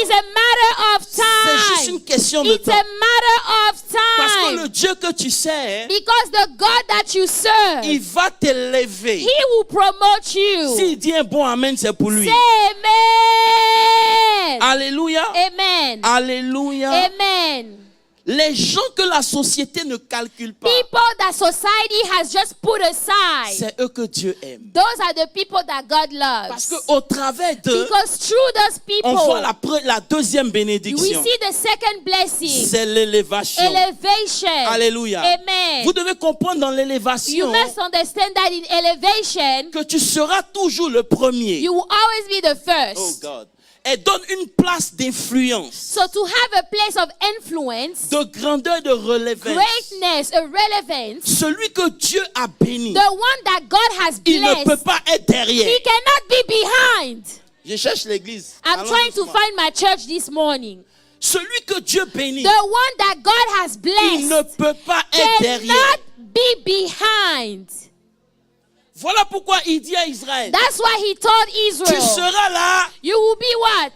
is a matter of C'est juste time. une question de It's temps. a matter of Parce que time. le Dieu que tu sais, Because the God that you serve, il va t'élever. He will promote you. S'il dit un bon amen, c'est pour lui. Say amen. Alléluia. Amen. Alléluia. Amen. Les gens que la société ne calcule pas, People that society has just put aside, c'est eux que Dieu aime. those are the people that God Parce loves. qu'au travers d'eux, Because through those on voit people, la deuxième we bénédiction. see the second blessing, C'est l'élévation. elevation. Alléluia. Amen. Vous devez comprendre dans You l'élévation must understand that in elevation, que tu seras toujours le premier. you will always be the Oh first. God. Et donne une place d'influence, So to have a place of influence, de grandeur, de relevance. greatness, a relevance, Celui que Dieu a béni, the one that God has il ne peut blessed, pas être derrière. he cannot be behind. Je cherche l'église. I'm Allons trying to doucement. find my church this morning. Celui que Dieu bénit, The one that God has il ne blessed peut pas être derrière. cannot be behind. Voilà pourquoi il dit à Israël, That's why he told tu Israel, seras là. you will be what?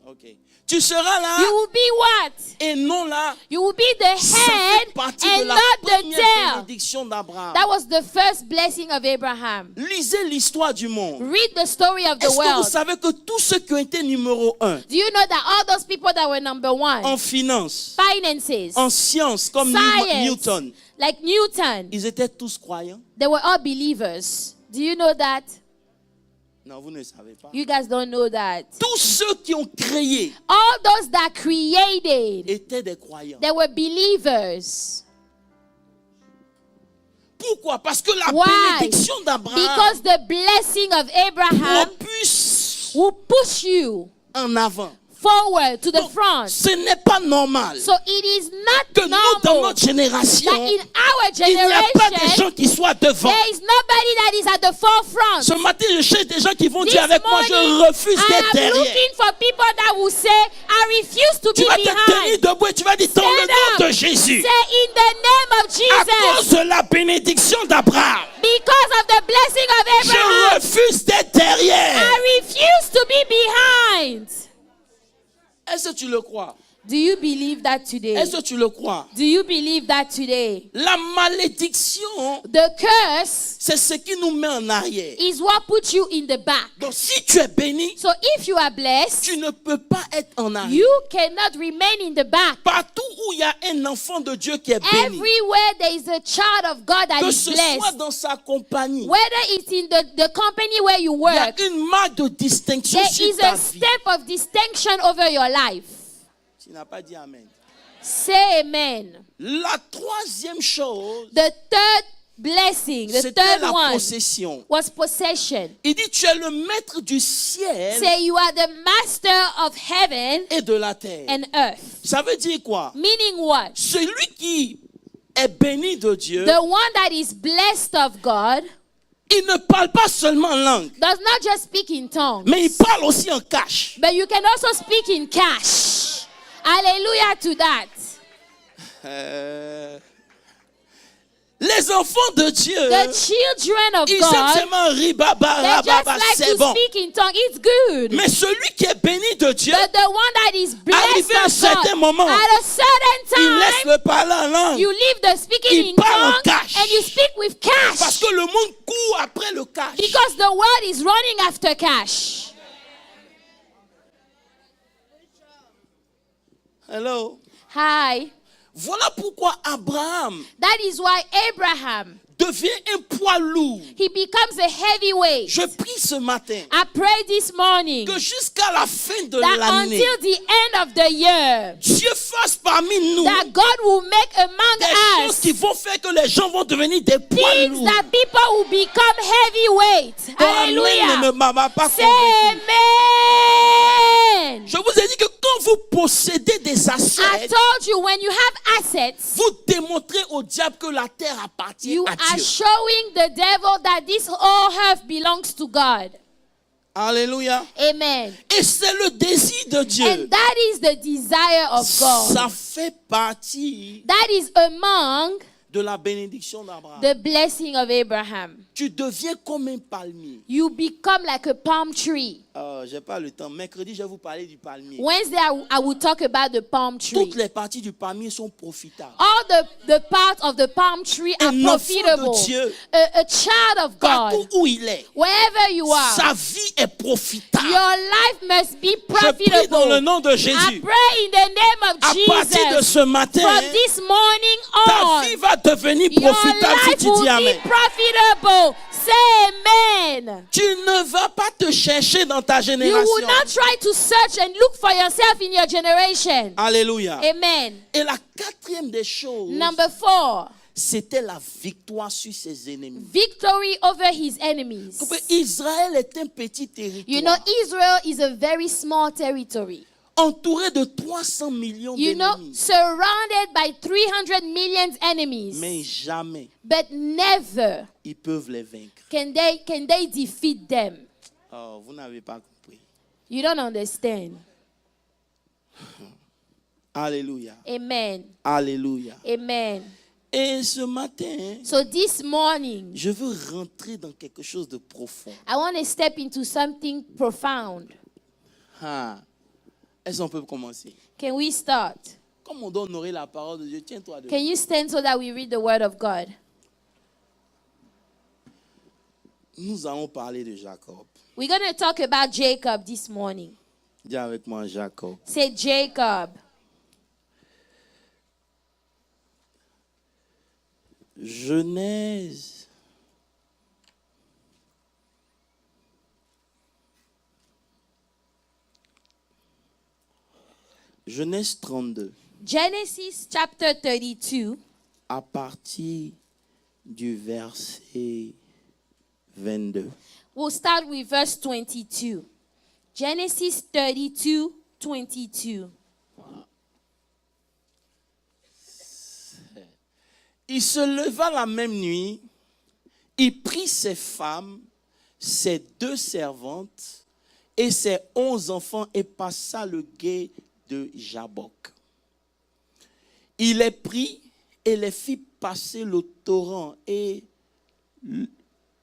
Ok. Tu seras là You will be what? et non là. You will be the Ça head fait partie de and la not the première tail. bénédiction d'Abraham. That was the first blessing of Abraham. Lisez l'histoire du monde. Read the story of the Est-ce que vous world. savez que tous ceux qui ont été numéro 1 Do you know that all those people that were number one, en finance, finances, en sciences, comme science, Newton, like Newton, ils étaient tous croyants? they were all believers. Do you know that? Non, vous ne savez pas. You guys don't know that. Tous ceux qui ont créé All those that created, étaient des croyants. they were believers. Pourquoi? Parce que la Why? bénédiction d'Abraham Because the blessing of Abraham propulse will push you en avant. forward to the Donc, front. ce n'est pas normal So it is not que nous, dans normal notre génération, that in our il n'y a pas des generation, gens qui soient devant. there is nobody that is at the forefront. Ce matin, je cherche des gens qui vont This dire avec moi, je morning, refuse I d'être am derrière. looking for people that will say, I refuse to Tu be vas te tenir behind. debout et tu vas dire dans le Stand nom up. de Jésus. Say in the name of À cause Jesus, de la bénédiction d'Abraham, because of the blessing of je Abraham, refuse d'être derrière. I refuse to be behind. Est-ce que tu le crois? Do you believe that today? Est-ce que tu le crois? Do you believe that today? La malédiction, The curse c'est ce qui nous met en arrière. is what puts you in the back. Donc si tu es béni, So if you are blessed, tu ne peux pas être en arrière. you cannot remain in the back. Partout où il y a un enfant de Dieu qui est béni, Everywhere there is a child of God that que is ce soit blessed, dans sa compagnie, whether it's in the company where you il y a work, une marque de distinction there sur is ta a vie. step of distinction over your life. Tu n'as pas dit Amen. Say amen. La troisième chose, The third blessing, the c'était third la one possession. was possession. Il dit, tu es le maître du ciel Say you are the master of heaven et de la terre. and earth. Ça veut dire quoi? Meaning what? Celui qui est béni de Dieu, The one that is blessed of God il ne parle pas seulement en langue, does not just speak in tongues, mais il parle aussi en cash. but you can also speak in cash. Hallelujah to that. Les enfants de Dieu, The children of ils aiment God, seulement ribaba, they just rababa, like c'est to bon. speak in tongues. It's good. Mais celui qui est béni de Dieu, But the one that is blessed arrivé à un of certain God, moment, at a certain il laisse time, le parler en langue. you leave the speaking Il in parle en tongues cash. and you speak with Parce cash. que le monde court après le cash. Because the world is running after cash. Hello. Hi. Voilà pourquoi Abraham That is why Abraham, devient un poids lourd. he becomes a heavyweight. Je prie ce matin I pray this morning que jusqu'à la fin de that l'année, until the end of the year, Dieu fasse parmi nous that God will make among des choses us qui vont faire que les gens vont devenir des poids things lourds. that people will become heavyweight. Ton amen ne Hallelujah. m'a pas Say convaincu. amen. Je vous ai dit que quand vous possédez des I assets, told you when you have assets, vous démontrez au diable que la terre appartient you à are Dieu. showing the devil that this whole earth belongs to God. Alléluia. Amen. Et c'est le désir de Dieu. And that is the desire of God. Ça fait partie That is among de la bénédiction d'Abraham. the blessing of Abraham. tu deviens comme un palmier. you become like a palm tree. J'ai pas le temps. Mercredi, je vais vous parler du palmier. Wednesday, I will talk about the palm tree. Toutes les parties du palmier sont profitables. All the parts of the palm tree are Un enfant profitable. de Dieu, A child of partout God, où il est, wherever you are, sa vie est profitable. your life must be Je prie dans le profitable. nom de I Jésus. pray in the name of À partir de Jesus. ce matin, From this morning ta on, vie va devenir your profitable si life tu will dis Amen. be profitable. Say amen. Tu ne vas pas te chercher dans ta You génération. will not try to search and look for yourself in your generation. Alléluia. Amen. Et la quatrième des choses, Number 4, c'était la victoire sur ses ennemis. victory over his enemies. Israël est un petit territoire, You know, Israel is a very small territory. entouré de 300 millions You know, d'ennemis. surrounded by 300 million enemies. Mais jamais But never ils peuvent les vaincre. can they defeat them. Oh, vous n'avez pas compris. You don't understand. Alléluia. Amen. Alléluia. Amen. Et ce matin, So this morning, je veux rentrer dans quelque chose de profond. I want to step into something profound. Ah. Est-ce qu'on peut commencer? Can we start? Comme on doit honorer la parole de Dieu, tiens-toi debout. Can you stand so that we read the word of God? Nous allons parler de Jacob. We're going to talk about Jacob this morning. Dis avec moi Jacob. Say Jacob. Genèse. Genèse 32. Genesis chapter 32, À partir du verset 22. we'll start with verse 22. Genesis 32, 22. Il se leva la même nuit, il prit ses femmes, ses 2 servantes et ses 11 enfants et passa le gué de Jabbok. Il les prit et les fit passer le torrent et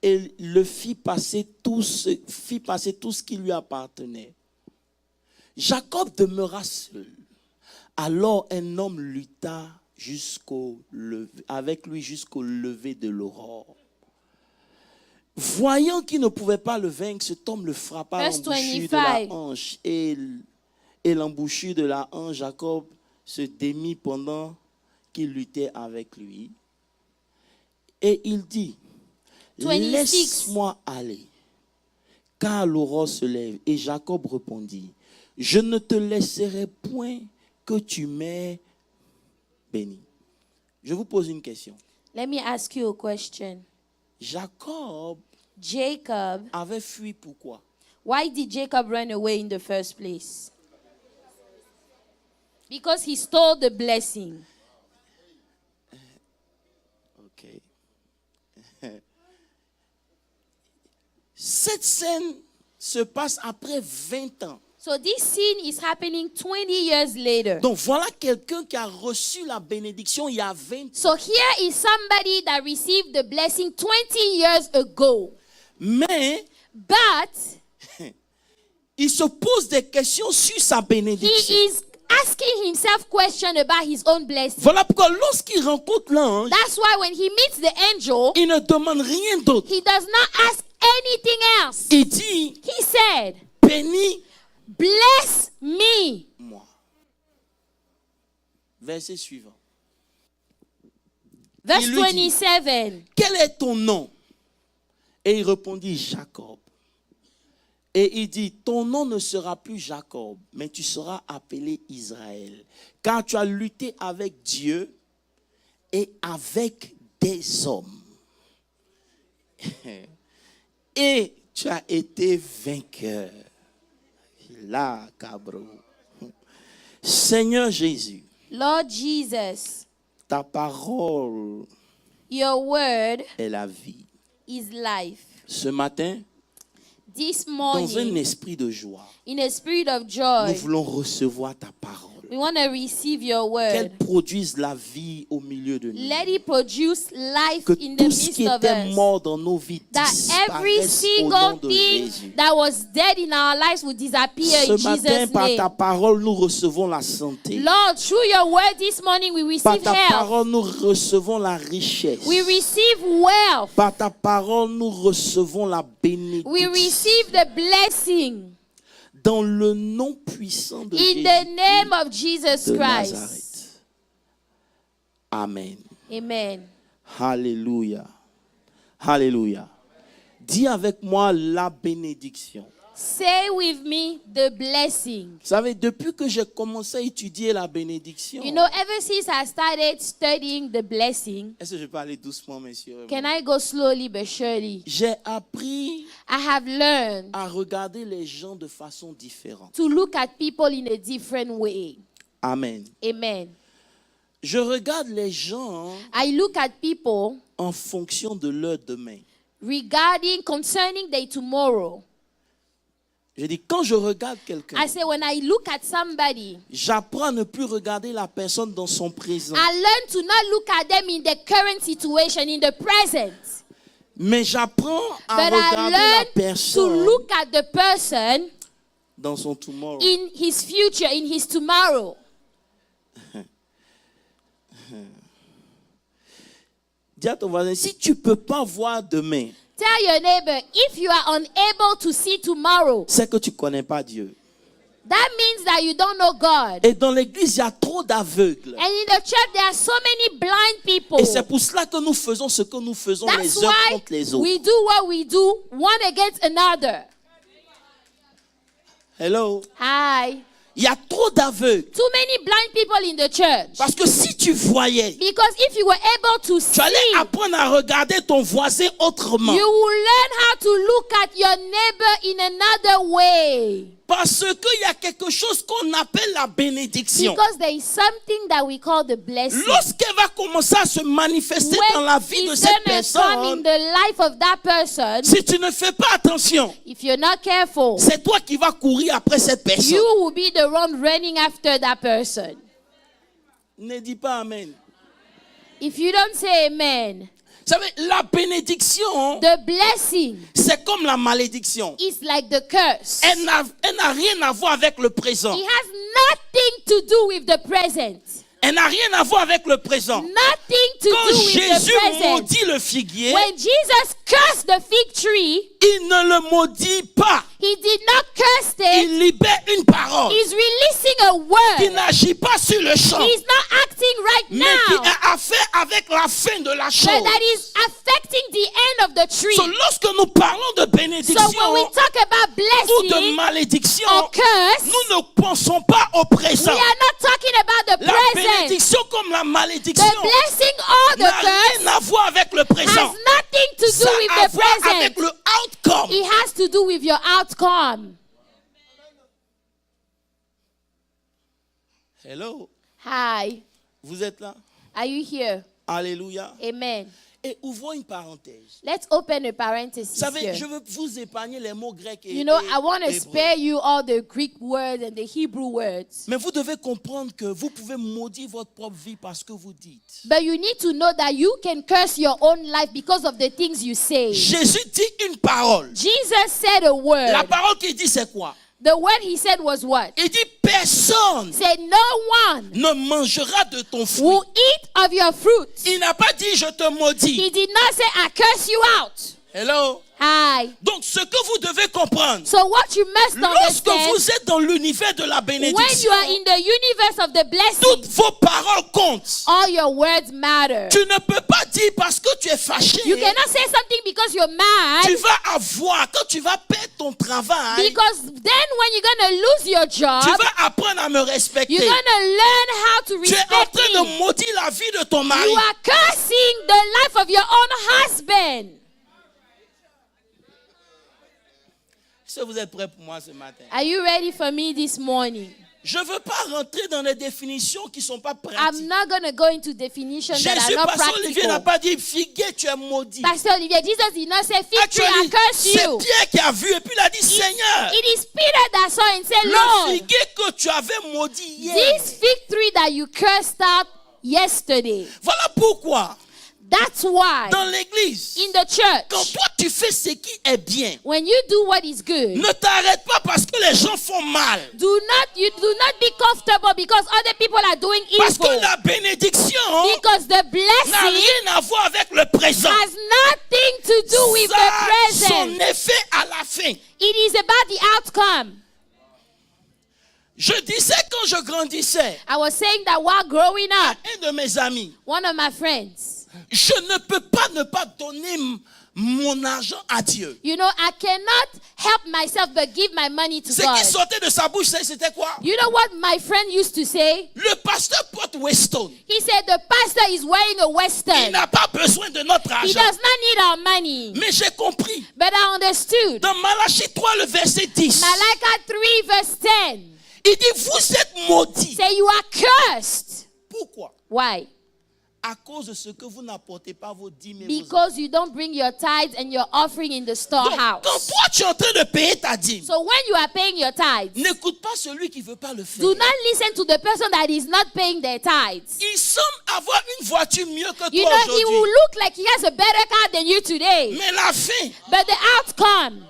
le fit passer tout ce qui lui appartenait. Jacob demeura seul. Alors un homme lutta avec lui jusqu'au lever de l'aurore. Voyant qu'il ne pouvait pas le vaincre, cet homme le frappa à Verse l'embouchure de la 25. hanche. Et l'embouchure de la hanche, Jacob se démit pendant qu'il luttait avec lui. Et il dit, 26. laisse-moi aller, car l'aurore se lève. Et Jacob répondit, je ne te laisserai point que tu m'aies béni. Je vous pose une question. Let me ask you a question. Jacob Jacob, avait fui pourquoi? why did Jacob run away in the first place? Because he stole the blessing. Ok. Cette scène se passe après 20 ans. So this scene is happening 20 years later. Donc voilà quelqu'un qui a reçu la bénédiction il y a 20 ans. So here is somebody that received the blessing 20 years ago. Mais But il se pose des questions sur sa he bénédiction. is asking himself questions about his own blessing. Voilà pourquoi lorsqu'il rencontre l'ange, That's why when he meets the angel, il ne demande rien d'autre. he does not ask anything else. Il dit, He said, bénis-moi. bless me. Verset suivant. Verse Il lui dit, 27. quel est ton nom? Et il répondit, Jacob. Et il dit, ton nom ne sera plus Jacob, mais tu seras appelé Israël. Car tu as lutté avec Dieu et avec des hommes. Et tu as été vainqueur. Là, cabro. Seigneur Jésus, Lord Jesus, ta parole your word est la vie. is life. Ce matin, This dans un morning, esprit de joie, in a spirit of nous joy, voulons recevoir ta parole. We want to receive your Qu'elle word. produise la vie au milieu de nous. Let it produce life Que in the tout ce midst qui of était us. mort dans nos vies That every disparaisse au nom single de thing Jésus. that was dead in our lives will disappear Ce in matin, Jesus' par ta name. parole, nous recevons la santé. Lord, through your word this morning, we Par receive ta health. parole, nous recevons la richesse. We receive wealth. Par ta parole, nous recevons la We bénédiction. receive the blessing Dans le nom puissant de in Jésus the name of Jesus de Christ. Nazareth. Amen. Amen. Alléluia. Alléluia. Dis avec moi la bénédiction. Say with me the blessing. Vous savez, depuis que j'ai commencé à étudier la bénédiction, You know, ever since I started studying the blessing, est-ce que je peux aller doucement, messieurs? can I go slowly but surely? J'ai appris I have learned à regarder les gens de façon différente. to look at people in a different way. Amen. Amen. Je regarde les gens I look at people en fonction de leur demain. concerning their tomorrow. Je dis, quand je regarde quelqu'un, I say when I look at somebody, j'apprends à ne plus regarder la personne dans son présent, I learn to not look at them in the current situation, in the present. mais j'apprends à But I regarder la learn to personne look at the person dans son tomorrow. in his future, in his tomorrow. Dis à ton voisin, si tu ne peux pas voir demain, Tell your neighbor, if you are unable to see tomorrow, c'est que tu ne connais pas Dieu. that means that you don't know God. Et dans l'église, il y a trop d'aveugles. And in the church, there are so many blind people. Et c'est pour cela que nous faisons ce que nous faisons That's les uns why contre les autres. we do what we do, one against another. Hello? Hi. Il y a trop d'aveugles. Too many blind people in the church. Parce que si tu voyais, Because if you were able to tu allais see, apprendre à regarder ton voisin autrement. you will learn how to look at your neighbor in another way. Parce qu'il y a quelque chose qu'on appelle la bénédiction. Because there is something that we call the blessing. Lorsqu'elle va commencer à se manifester dans la vie de it's cette gonna come in personne, the life of that person, si tu ne fais pas attention, if you're not careful, c'est toi qui vas courir après cette personne. you will be the one running after that person. Ne dis pas Amen. If you don't say amen, Vous savez, la bénédiction, the blessing c'est comme la malédiction. is like the curse. Elle n'a rien à voir avec le présent. It has nothing to do with the present. Elle n'a rien à voir avec le présent. Nothing to Quand do with the Jésus present. maudit le figuier, When Jesus cursed the fig tree, il ne le maudit pas. he did not curse it. Il libère une parole He's releasing a qui word. n'agit pas sur le champ, He's not acting right mais qui now, a affaire avec la fin de la but chose. that is affecting the end of the tree. So, lorsque nous parlons de So bénédiction when we talk about ou de blessing malédiction, or curse, nous ne pensons pas au we présent. are not talking about the La present. bénédiction comme la malédiction The blessing or the n'a curse rien à voir avec le has présent. nothing to Ça do with a à the voir avec present. le outcome. It has to do with your outcome. Hello, Hi. vous êtes là? Are you here? Alléluia. Amen. Et ouvrons une parenthèse. Let's open a Vous parenthesis savez, here. je veux vous épargner les mots grecs et You know, et I want to hébreux. spare you all the Greek words and the Hebrew words. Mais vous devez comprendre que vous pouvez maudire votre propre vie parce que vous dites. But you need to know that you can curse your own life because of the things you say. Jésus dit une parole. Jesus said a word. La parole qu'il dit, c'est quoi? The word he said was what? Il dit, personne He said, no one ne mangera de ton fruit. will eat of your fruit. Il n'a pas dit, je te maudis. He did not say, I curse you out. Hello? Hi. Donc, ce que vous devez comprendre, So what you must lorsque understand, vous êtes dans l'univers de la when you bénédiction, are in the universe of the toutes blessing, vos paroles comptent. all your words matter. Tu ne peux pas dire parce que tu es fâché, You cannot say something because you're mad, tu vas avoir, quand tu vas perdre ton travail, because then when you're going to lose your job, tu vas apprendre à me respecter. you're going to learn how to Tu es en respect train me. de maudire la vie de ton mari. You are cursing the life of your own husband. Est-ce que vous êtes prêts pour moi ce matin? Are you ready for me this morning? Je ne veux pas rentrer dans des définitions qui ne sont pas I'm pratiques. not going to go into definitions that are Jésus, not Pasteur Olivier n'a practical. pas dit figuier, tu es maudit. Pastor Olivier, Jesus did not say, fig tree, I Actually, curse c'est you. Pierre qui a vu et puis il a dit, Seigneur, It is Peter that saw and said, le Lord, figuier que tu avais maudit hier. this fig tree that you cursed out yesterday. Voilà pourquoi, That's why dans l'église, in the quand church, toi tu fais ce qui est bien, when you do what is good, ne t'arrête pas parce que les gens font mal. you do not be comfortable because other people are doing Parce que evil. la bénédiction Because the n'a blessing rien à voir avec le présent. has nothing to do with Ça the a son present. effet à la fin. It is about the outcome. Je disais quand je grandissais I was saying that while growing à up, un de mes amis, one of my friends, je ne peux pas ne pas donner mon argent à Dieu. you know, I cannot help myself but give my money to Ce God. qui sortait de sa bouche, c'était quoi? You know what my friend used to say? Le pasteur porte Weston. He said the pastor is wearing a Il western. n'a pas besoin de notre He argent. does not need our money. Mais j'ai compris. But I understood. Dans Malachie 3, le verset 10, Malachi 3 verse 10 il dit, vous êtes maudits. say you are cursed. Pourquoi? Why? À cause de ce que vous n'apportez pas vos dîmes et vos Because you don't bring your tithes and your offering in the Donc, storehouse. quand toi tu es en train de payer ta dîme, So when you are paying your tithes, n'écoute pas celui qui ne veut pas le faire. do not listen to the person that is not paying their tithes. Il semble avoir une voiture mieux que You toi know, he will aujourd'hui. look like he has a better car than you today. Mais la fin, But the outcome,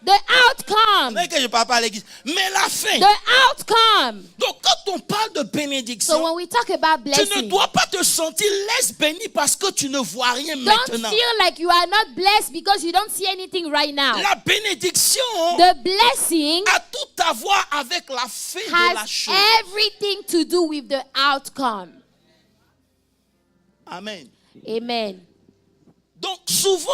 the outcome, c'est que je parle pas à l'église. Mais la fin. the outcome. Donc quand on parle de So bénédiction, when we talk about tu ne blessing, dois pas te sentir less béni parce que tu ne vois rien don't maintenant. feel like you are not blessed because you don't see anything right now. La bénédiction The blessing a tout à voir avec la fin de la has chose. everything to do with the outcome. Amen. Amen. Donc souvent,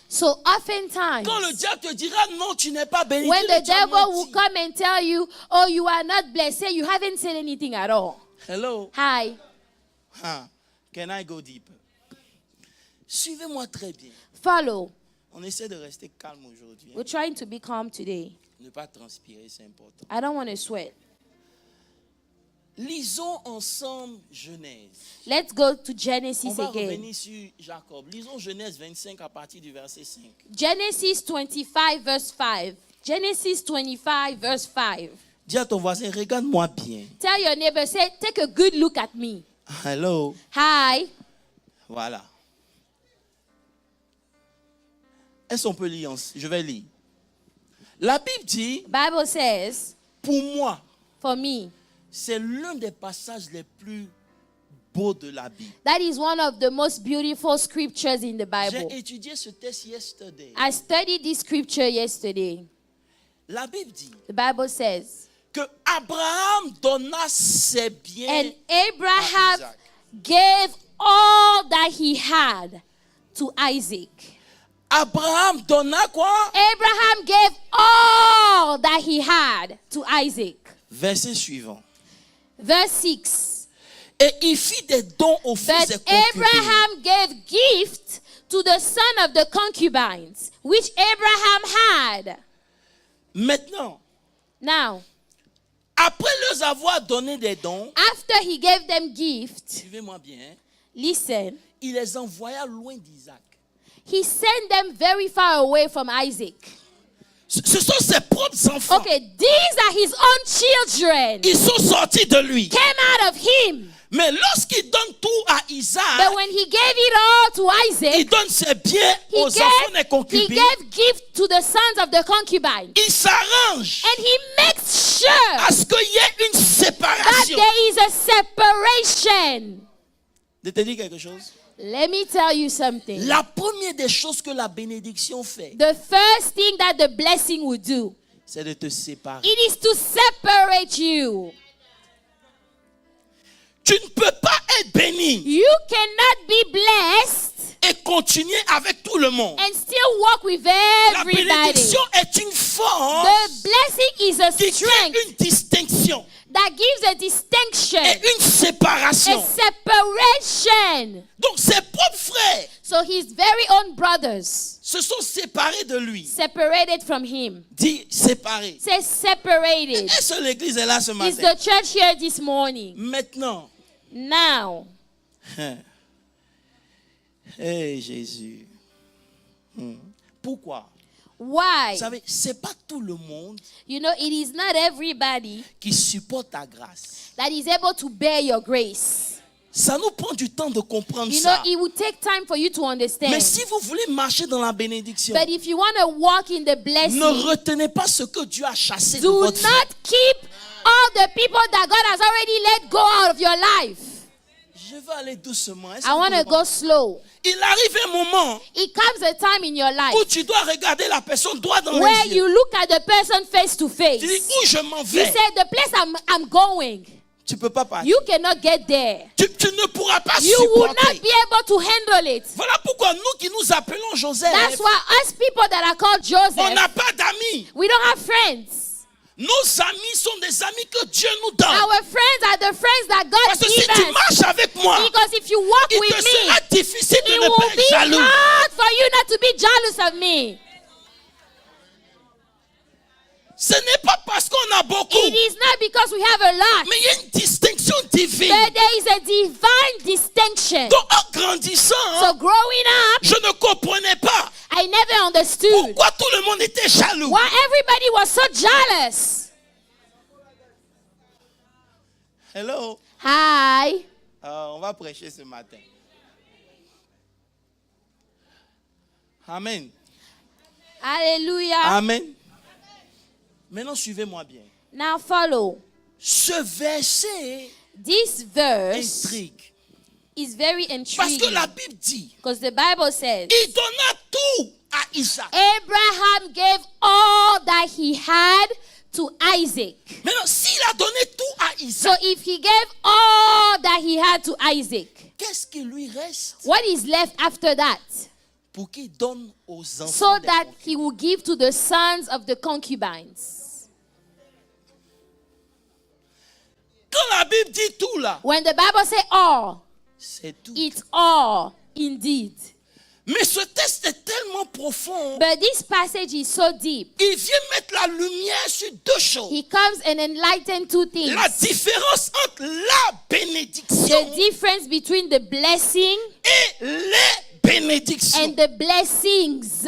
So oftentimes, quand le diable te dira non, tu n'es pas béni, when dis-le, the tu as devil will menti. come and tell you, oh, you are not blessed, say you haven't said anything at all. Hello. Hi. Can I go deeper? Suivez-moi très bien. Follow. On essaie de rester calme aujourd'hui. We're trying to be calm today. Ne pas transpirer, c'est important. I don't want to sweat. Lisons ensemble Genèse. Let's go to On Genesis va again. revenir sur Jacob. Lisons Genèse 25 à partir du verset 5. Genesis 25 verse 5. Genesis 25 verse 5. Dis à ton voisin, regarde-moi bien. Tell your neighbor, say, take a good look at me. Hello. Hi. Voilà. Est-ce qu'on peut lire? Je vais lire. La Bible dit, Bible says, pour moi, for me, c'est l'un des passages les plus beaux de la Bible. that is one of the most beautiful scriptures in the Bible. J'ai étudié ce texte yesterday. I studied this scripture yesterday. La Bible dit The Bible says, que Abraham donna ses biens and à Abraham Isaac. gave all that he had to Isaac. Abraham donna quoi? Abraham gave all that he had to Isaac. Verset suivant. Verse 6. Et il fit des dons aux fils et But concubines. Abraham gave gift to the son of the concubines, which Abraham had. Maintenant, Now, après leur avoir donné des dons, after he gave them gift, suivez-moi bien, listen, il les envoya loin d'Isaac. he sent them very far away from Isaac. Ce sont ses propres enfants. Okay, these are his own children. Ils sont sortis de lui. Came out of him. Mais lorsqu'il donne tout à Isaac, But when he gave it all to il Isaac, donne ses biens he aux enfants des he concubines. gave gift to the sons of the concubines. Il s'arrange And he makes sure à ce qu'il y ait une that séparation. there is a separation. Je te dis quelque chose. Let me tell you something. La première des choses que la bénédiction fait, The first thing that the blessing will do, c'est de te séparer. it is to separate you. Tu ne peux pas être béni You cannot be blessed et continuer avec tout le monde. and still walk with La everybody. bénédiction est une force The blessing is a qui crée strength une distinction. that gives a distinction, et une séparation. a separation. Donc ses propres frères So his very own brothers se sont séparés de lui. separated from him. Dit séparés. Say separated. Est-ce que l'église est là ce Is matin? the church here this morning? Maintenant, Now, hey Jésus. Pourquoi? why? Vous savez, c'est pas tout le monde You know, it is not everybody qui supporte ta grâce. that is able to bear your grace. Ça nous prend du temps de comprendre You know, ça. it will take time for you to understand. Mais si vous voulez marcher dans la bénédiction, But if you want to walk in the blessing, ne retenez pas ce que Dieu a chassé de do votre vie. not keep all the people that God has already let go out of your life. Je veux aller doucement. Est-ce I que want vous to go comprenez? slow. Il arrive un moment It comes a time in your life où tu dois regarder la personne droit dans where les yeux. you look at the person face to face. Tu dis où je m'en You vais. say, the place I'm going, Tu peux pas partir. you cannot get there. Tu ne pourras pas You will supporter. not be able to handle it. Voilà pourquoi nous qui nous appelons Joseph, That's why us people that are called on Joseph, n'a pas d'amis. we don't have friends. Nos amis sont des amis que Dieu nous donne. Our friends are the friends that God Parce que si gives tu us. marches avec moi, Because if you walk il with te me, sera difficile de it ne pas will être be jaloux. hard for you not to be jealous of me. Ce n'est pas parce qu'on a beaucoup, It is not because we have a lot, mais il y a une distinction divine. but there is a divine distinction. Donc en grandissant, So growing up, je ne comprenais pas I never understood pourquoi tout le monde était jaloux. why everybody was so jealous. Hello. Hi. On va prêcher ce matin. Amen. Hallelujah. Amen. Maintenant, suivez-moi bien. Now follow. Ce verset This verse intrigue. is very Parce que intriguing la Bible dit, because the Bible says il donna tout à Isaac. Abraham gave all that he had to Isaac. Maintenant, s'il a donné tout à So Isaac, if he gave all that he had to Isaac, qu'est-ce qui lui reste what is left after that? pour qu'il donne aux enfants So des that concubines? he will give to the sons of the concubines. Quand la Bible dit tout là, When the Bible says all, c'est tout. it's all indeed. Mais ce texte est tellement profond, But this passage is so deep. il vient mettre la lumière sur deux choses. He comes and enlightens two things. La différence entre la bénédiction The difference between the blessing et les bénédictions. and the blessings.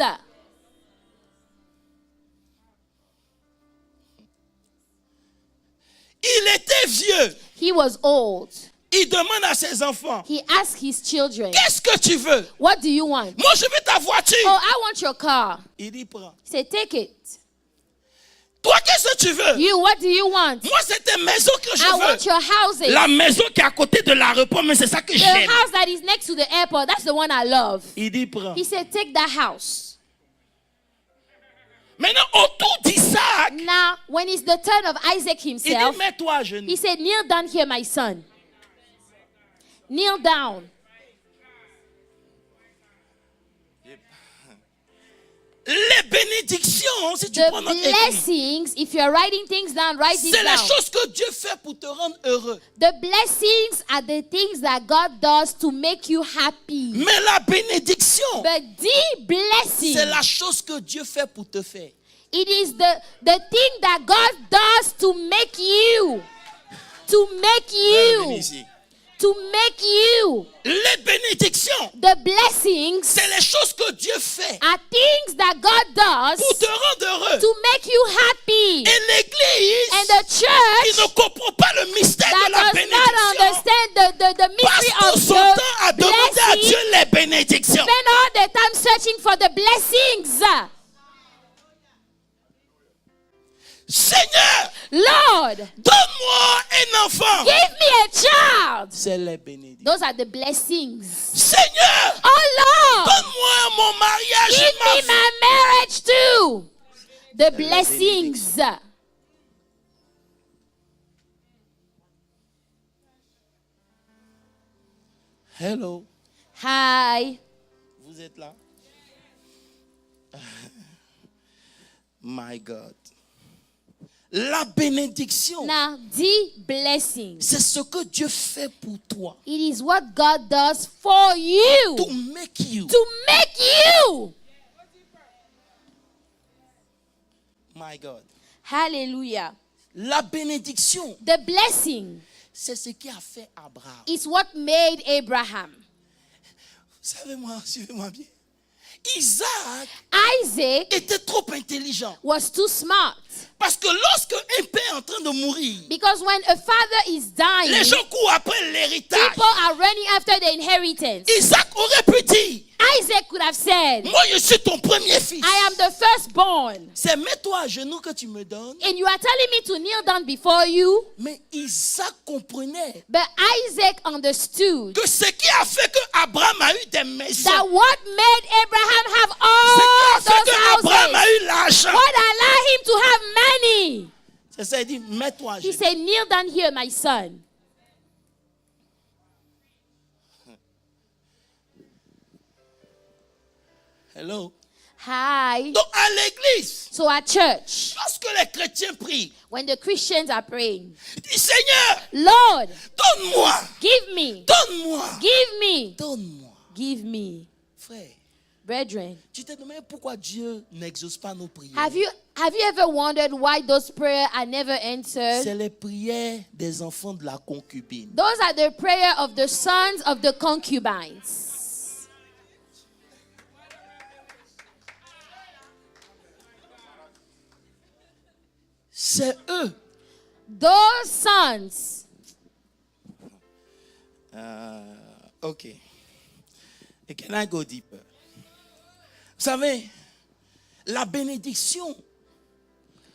Il était vieux. He was old. Il demande à ses enfants, He asked his children, qu'est-ce que tu veux? what do you want? Moi, je veux ta voiture. Oh, I want your car. Il dit, prends. He said, take it. Toi, qu'est-ce que tu veux? You, what do you want? Moi, c'est tes maisons que je I veux. want your houses. La maison qui est à côté de l'aéroport, mais c'est ça que The j'aime. house that is next to the airport, that's the one I love. Il dit, prends. He said, take that house. Maintenant, autour d'Isaac, Now, when it's the turn of Isaac il dit, himself, mets-toi à genoux. he said, kneel down here, my son. Kneel down. Les bénédictions, si tu The prends notre écrit, blessings, if you're writing things down, write it c'est les down. choses que Dieu fait pour te rendre heureux. The blessings are the things that God does to make you happy. Mais la bénédiction, But the blessing, c'est la chose que Dieu fait pour te faire. it is the thing that God does to make you. To make Viens you. ici. To make you. Les bénédictions, The blessings c'est les choses que Dieu fait are things that God does pour te rendre heureux. to make you happy. Et l'église And the qui church ne comprend pas le mystère that de la does not bénédiction understand the mystery passe tout of son temps à the demander à blessing, Dieu les bénédictions. spend all the time searching for the blessings. Seigneur, Lord, donne-moi un enfant. give me a child. C'est les bénédictions. Those are the blessings. Seigneur, Oh Lord, donne-moi mon mariage give et ma me vie. my marriage too. The blessings. Hello, Hi. vous êtes là? My God. La bénédiction, Now, the blessing, c'est ce que Dieu fait pour toi. it is what God does for you. To make you. To make you. My God. Hallelujah. La bénédiction, The blessing c'est ce qui a fait Abraham. is what made Abraham. Suivez-moi bien. Isaac Isaac était trop intelligent. was too smart. Parce que lorsque un père est en train de mourir, Because when a father is dying, les gens courent après l'héritage. people are running after the inheritance. Isaac aurait pu dire, Isaac could have said, moi je suis ton premier fils. I am the firstborn. C'est mets-toi à genoux que tu me donnes. And you are telling me to kneel down before you? Mais Isaac comprenait But Isaac understood que ce qui a fait que Abraham a eu des maisons, that what made Abraham have ce all qui a fait those que Abraham houses, a eu l'argent, what allowed him to have money? c'est ça, il dit, mets-toi à He genoux. said, kneel down here, my son. Hello. Hi. Donc à l'église, So at church, lorsque les chrétiens prient, when the Christians are praying, dis Seigneur, Lord, donne-moi, give me, donne-moi, give me, donne-moi. give me. Frère, Brethren, tu t'es demandé pourquoi Dieu n'exauce pas nos prières. have you ever wondered why those prayers are never answered? C'est les prières des enfants de la concubine. Those are the prayer of the sons of the concubines. C'est eux. Those sons. Okay. And can I go deeper? Vous savez, la bénédiction,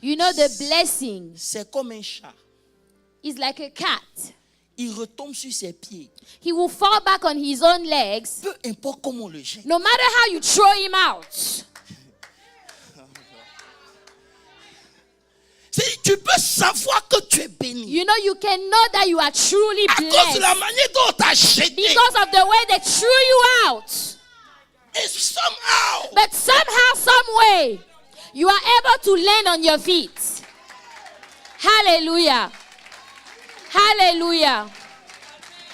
You know, the blessing c'est comme un chat. is like a cat. Il retombe sur ses pieds. He will fall back on his own legs Peu importe comment on le jette. no matter how you throw him out. Tu peux savoir que tu es béni. You know, you can know that you are truly À cause de la blessed manière dont on t'a jeté. because of the way they threw you out. Et somehow, But somehow, some way, you are able to land on your feet. Hallelujah. Hallelujah.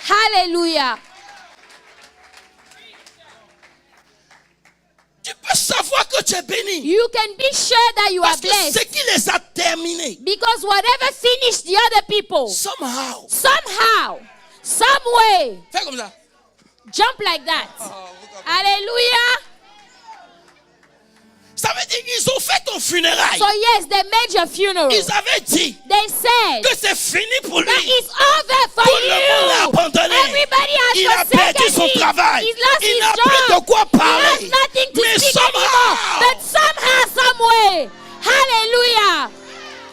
Hallelujah. tu peux savoir que tu es béni. You can be sure that you are Parce que ce blessed qui les a terminés, because whatever finished the other people, somehow, somehow, some way, fais comme ça. jump like that. Hallelujah. Ça veut dire qu'ils ont fait ton funérail. So yes, they made your funeral. Ils avaient dit They said que c'est fini pour lui. that it's over for Tout le monde l'a you. abandonné. Everybody has Il a perdu forsaken son him. travail. He's lost Il his n'a job. plus de quoi He parler. has nothing to Mais speak anymore. somehow, But somehow, some way. Hallelujah.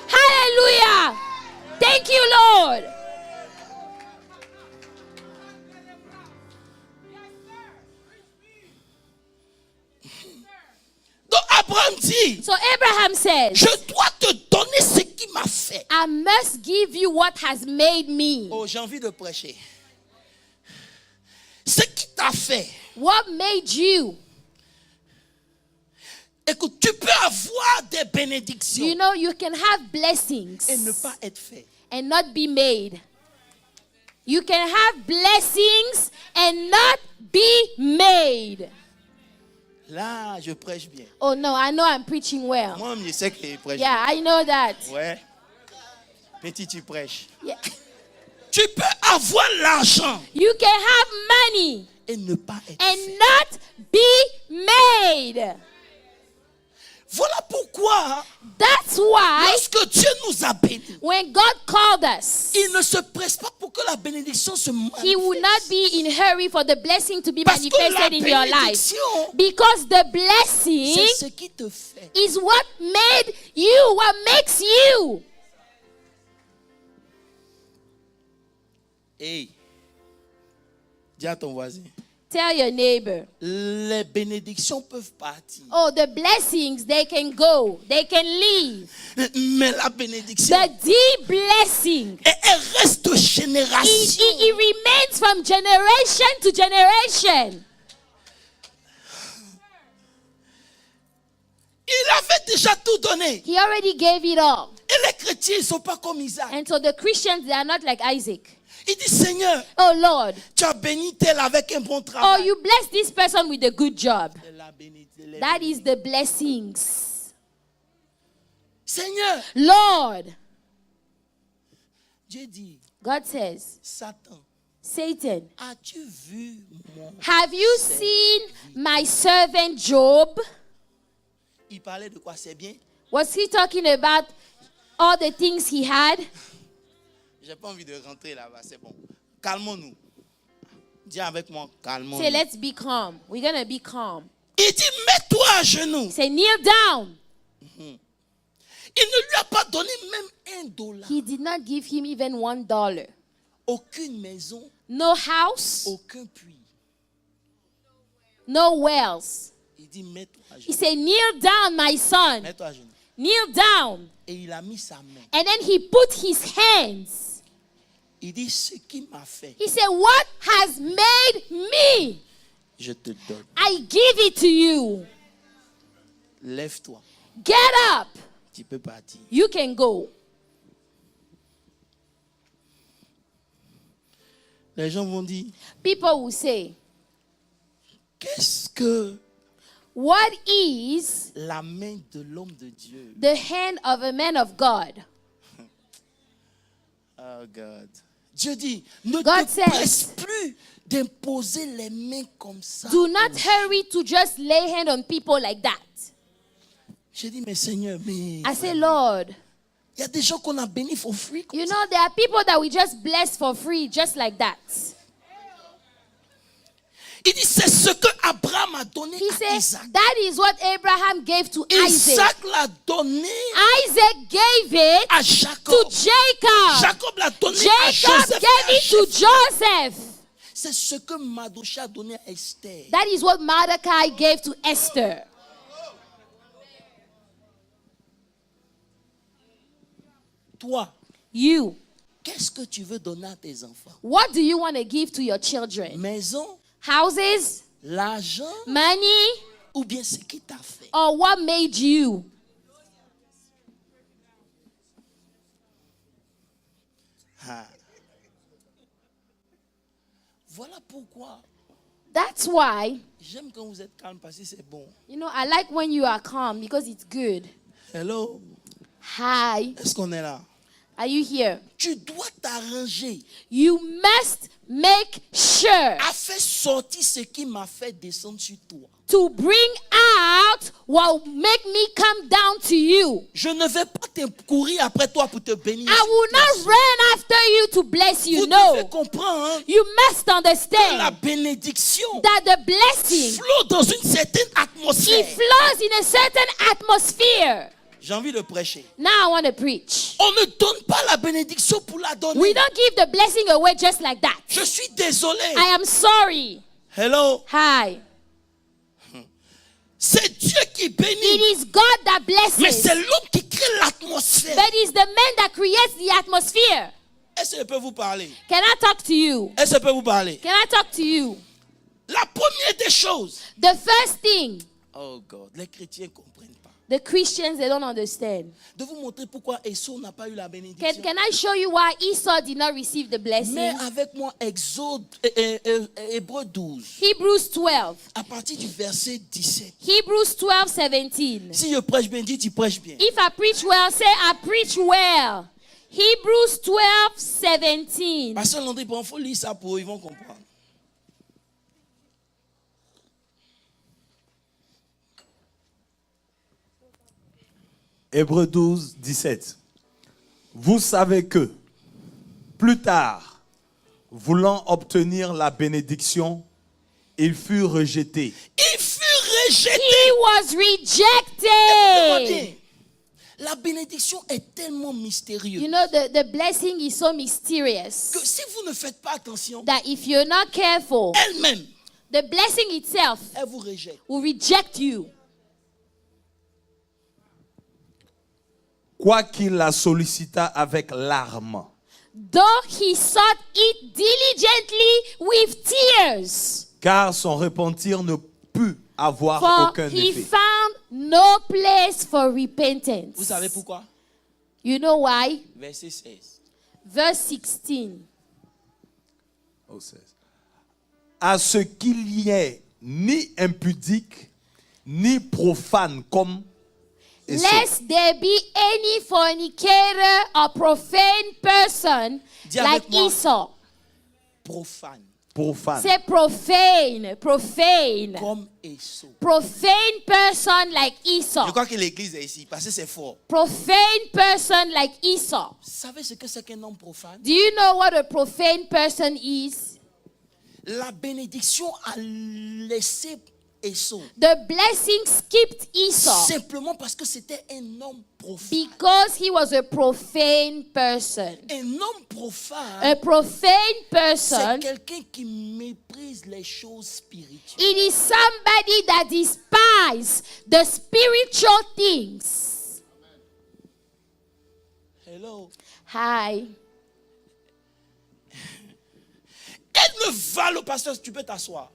Hallelujah. Thank you, Lord. donc Abraham dit, So Abraham says, je dois te donner ce qui m'a fait. I must give you what has made me. Oh, j'ai envie de prêcher. Ce qui t'a fait. What made you? Écoute, tu peux avoir des bénédictions You know, you can have blessings et ne pas être fait. and not be made. You can have blessings and not be made. Là, je prêche bien. Oh no, I know I'm preaching well. Moi, je sais que je prêche Yeah, I know that. bien. Ouais. Petit, tu prêches. Yeah. Tu peux avoir l'argent You can have money et ne pas être and fait. not be made. Voilà pourquoi, That's why lorsque Dieu nous a bénis, when God called us, il ne se presse pas pour que la bénédiction se He will not manifeste. be in hurry for the blessing to be Parce que la manifested in your life. bénédiction, Because the blessing c'est ce qui te fait. is what made you, what makes you. Hey, dis à ton voisin, Tell your neighbor. les bénédictions peuvent partir. Oh, the blessings, they can go, they can leave. Mais la bénédiction, The deep blessing, elle reste de génération. it remains from generation to generation. Il avait déjà tout donné. He already gave it all. Et Et les chrétiens, ils ne sont pas comme Isaac. And so the Christians, they are not like Isaac. Il dit, Seigneur, Oh Lord, tu as béni tel avec un bon oh, travail. you bless this person with a good job. C'est la bénédiction. That is the blessings. Seigneur, Lord, Dieu dit, God says, Satan, Satan, as-tu vu mon... have you seen my servant Job? Il parlait de quoi? C'est bien? Was he talking about all the things he had? J'ai pas envie de rentrer là-bas, c'est bon. Calmons-nous. Dis avec moi, calmons-nous. Say, let's be calm. We're going to be calm. Il dit, mets-toi à genoux. Say, kneel down. Il ne lui a pas donné même $1. He did not give him even $1. Aucune maison, No house, aucun puits. no wells. Il dit, mets-toi à He genoux. said, kneel down, my son. Mets-toi à genoux. Kneel down. Et il a mis sa main. And then he put his hands. Il dit, ce qui m'a fait, He said, what has made me? je te donne. I give it to you. Lève-toi. Get up. Tu peux partir. You can go. Les gens vont dire, People will say, qu'est-ce que what is la main de l'homme de Dieu? the hand of a man of God? Oh God. Dieu dit, ne God te says, presse plus d'imposer les mains comme ça. Do not hurry to just lay hand on people like that. J'ai dit, mais Seigneur, mais I say, Lord, il y a des gens qu'on a bénis for free. Comme you ça. know, there are people that we just bless for free, just like that. Il dit, c'est ce que Abraham a donné He à said, Isaac. that is what Abraham gave to Isaac. Isaac l'a donné Isaac gave it à to Jacob. Jacob. Jacob l'a donné à Jacob Joseph. et à gave it to Joseph. Joseph. C'est ce que Mardochée a donné à Esther. That is what Mordecai gave to Esther. Toi, You, qu'est-ce que tu veux donner à tes enfants? what do you want to give to your children? Maison, Houses, l'argent money, ou bien ce qui t'a fait? or what made you? Ah. Voilà pourquoi That's why, j'aime quand vous êtes calme parce que c'est bon. you know, I like when you are calm because it's good. Hello, Hi, est-ce qu'on est là? are you here? Tu dois t'arranger You must make sure à faire sortir ce qui m'a fait descendre sur toi. to bring out what will make me come down to you. Je ne vais pas te courir après toi pour te bénir. I will not run after you to bless you. Vous devez No. comprendre hein, You must que la understand bénédiction that the blessing, flotte dans une certaine it atmosphère. flows in a certain atmosphere. J'ai envie de prêcher. Now I want to preach. On ne donne pas la bénédiction pour la donner. We don't give the blessing away just like that. Je suis désolé. I am sorry. Hello. Hi. C'est Dieu qui It bénit. is God that Mais blesses. c'est l'homme qui crée l'atmosphère. But it's the man that creates the atmosphere. Est-ce que je peux vous parler? Can I talk to you? Est-ce que je peux vous parler? Can I talk to you? La première des choses. The first thing, Oh God, les chrétiens ne comprennent pas. the Christians, they don't understand. De vous montrer pourquoi Esau n'a pas eu la bénédiction. Can I show you why Esau did not receive the blessing? Mais avec moi, Exode, Hébreux 12, Hebrews 12. à partir du verset 17. Hebrews 12, 17. Si je prêche bien, dis tu prêches bien. If I preach well, say I preach well. Hebrews 12, 17. Pasteur Landry, il faut lire ça pour eux, ils vont comprendre. Hébreux 12, 17. Vous savez que, plus tard, voulant obtenir la bénédiction, il fut rejeté. Il fut rejeté. He was Écoutez-moi bien. rejected. La bénédiction est tellement You mystérieuse know, the blessing is so mysterious que si vous ne faites pas attention, that if you're not careful, elle-même, the blessing itself elle vous rejette. will reject you. Quoiqu'il la sollicita avec larmes. Though he sought it diligently with tears, Car son repentir ne put avoir for aucun he effet. found no place for repentance. Vous savez pourquoi? You know why? Verset 16. Verse 16. Au 16. À ce qu'il n'y ait ni impudique, ni profane comme Esau. Lest there be any fornicator or profane person Dis like avec moi. Esau. Profane. Profane. Say profane, profane. Comme Esau. Profane person like Esau. Je crois que l'église est ici parce que c'est fort. Profane person like Esau. Vous savez ce que c'est qu'un homme profane? Do you know what a profane person is? La bénédiction a laissé Esau. The blessing skipped Esau Simplement parce que c'était un homme profane. because he was a profane person. Un homme profane, A profane c'est person, quelqu'un qui méprise les choses spirituelles. it is somebody that despises the spiritual things. Hello. Hi. Elle ne valorise, pasteur, tu peux t'asseoir.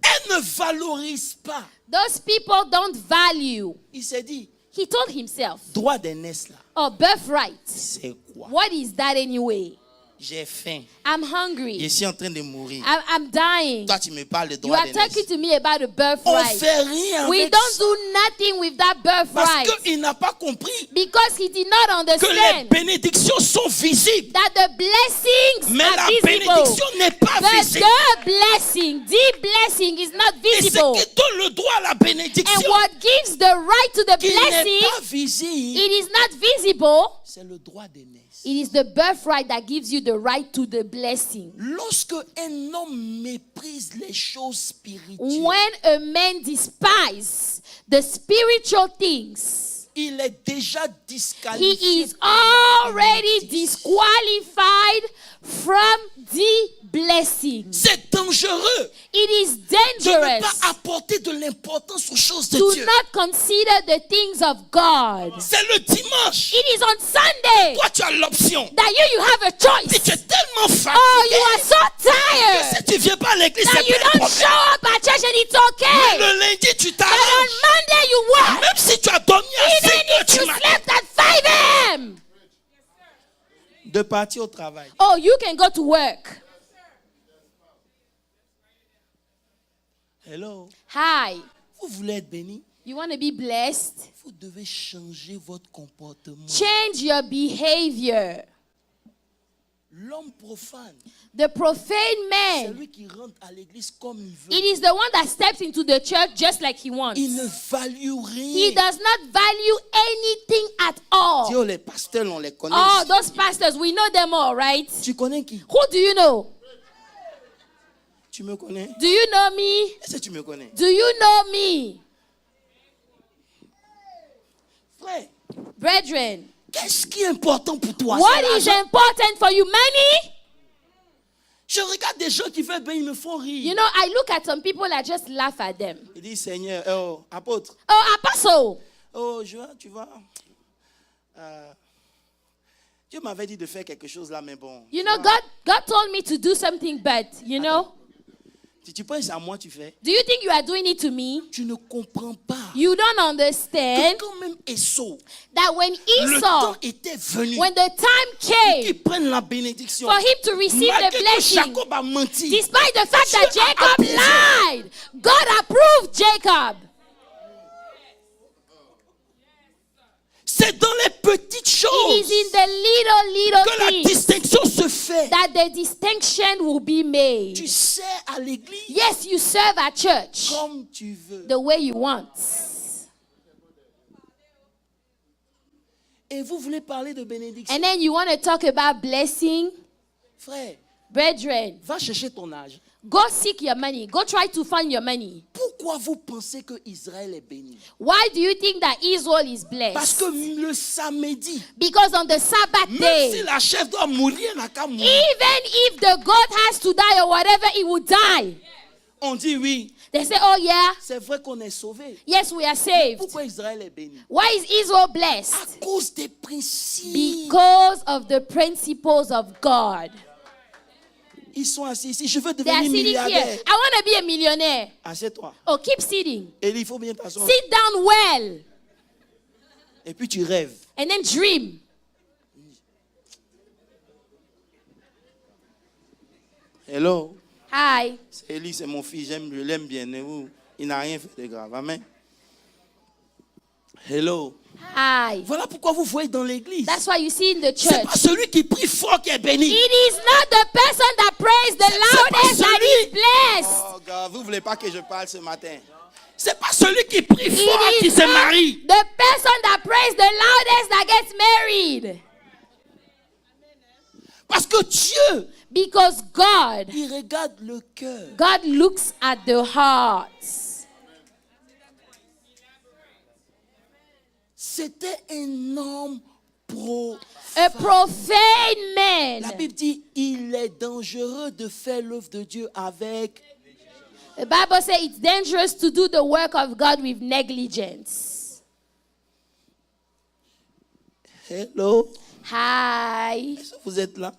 Elle ne valorise pas. Those people don't value. Il s'est dit, He told himself, droit d'aînesse là, oh, birthright. c'est quoi? What is that anyway? J'ai faim. I'm Je hungry. suis en train de mourir. I'm dying. Toi, tu me parles de You droit are d'aînesse. talking to me about a On birthright. fait rien We avec don't ça. do nothing with that Parce birthright qu'il n'a pas compris because he did not que les understand bénédictions sont visibles. that the blessings Mais are la visible. bénédiction n'est pas But visible. the blessing, the blessing is not Et ce visible. qui donne le droit à la And bénédiction what gives the right to the qui n'est pas blessing, visible, it is not visible. c'est le droit d'aînesse. It is the birthright that gives you the right to the blessing. Lorsque un homme méprise les choses spirituelles, When a man despises the spiritual things, il est déjà he disqualifié. is already disqualified from the blessing. C'est dangereux It is de ne dangerous pas apporter de l'importance aux choses de to Dieu. not consider the things of God. C'est le dimanche. It is on Sunday Toi, tu as l'option. that you have a Et tu choice. es tellement Oh, fatigué you are so que tired si tu viens pas à l'église, that c'est you pas un don't problème. show up at church and it's Mais okay. le lundi, tu But on t'arranges. Monday you work. Même si tu as dormi à 5 Even heures if you du matin, slept at 5 a.m. de partir au travail. Oh, you can go to work. Hello. Hi. Vous voulez être béni? You want to be blessed? Vous devez changer votre comportement. Change your behavior. L'homme profane, The profane c'est man, lui qui rentre à l'église comme il veut. it is the one that steps into the church just like he wants. Il ne value He rien. does not value anything at all. Dieu, les pasteurs, on les connaît. Oh, those pastors, we know them all, right? Tu connais qui? Who do you know? Tu me connais? Do you know me? Est-ce que tu me connais? Do you know me? Frère, Brethren, qu'est-ce qui est important pour toi? what C'est is l'argent. important for you? Money? Je regarde des gens qui font bien, ils me font rire. You know, I look at some people, I just laugh at them. Il dit, Seigneur, oh, apôtre, Oh, apostle. oh, tu vois, Dieu m'avait dit de faire quelque chose là, mais bon. You know, God told me to do something, but, you know, Si tu penses à moi, tu fais. do you think you are doing it to me? Tu ne comprends pas You don't que understand quand même Esau, that when le temps Esau, était venu when the time qu'il came prenne la bénédiction. for him to receive the Malgré que blessing, Jacob a menti. despite the fact that Dieu a Jacob approuvé. lied, God approved Jacob. C'est dans les petites It choses is in the little que la things distinction se fait. that the distinction will be made. Tu sers à l'église Yes, you serve at church comme tu veux. the way you want. Et vous voulez parler de bénédiction. And then you want to talk about blessing. Frère, Brethren, va chercher ton âge. go seek your money. Go try to find your money. Pourquoi vous pensez que Israël est béni? Why do you think that Israel is Parce blessed? que le samedi, Because on the Sabbath même si day, la chef doit mourir, elle n'a qu'à mourir. even if the goat has to die or whatever, it will die. On dit oui, They say, oh yeah, c'est vrai qu'on est sauvé. yes, we are saved. Pourquoi Israël est béni? Why is Israel À blessed? cause des principes. Because of the principles of God. Ils sont assis ici. Je veux They are devenir sitting here. milliardaire. I want to be a millionaire. Assieds-toi. Oh, keep sitting. Et il faut bien t'asseoir. Sit down well Et puis tu rêves. and then dream. Hello. Hi. C'est Élie, c'est mon fils. Je l'aime bien. Il n'a rien fait de grave. Amen. Hello. Hi. Voilà pourquoi vous voyez dans l'église. That's why you see in the C'est pas church. celui qui prie fort qui est béni. It is not the person that prays the loudest that is blessed. Oh, God, vous voulez pas que je parle ce matin. C'est pas celui qui prie It fort qui is se not marie. the person that prays the loudest that gets married. Parce que Dieu, Because God il regarde le cœur. God looks at the hearts. C'était un homme profane. A profane man. La Bible dit, il est dangereux de faire l'œuvre de Dieu avec. The Bible says it's dangerous to do the work of God with negligence. Hello. Hi. Est-ce que vous êtes là?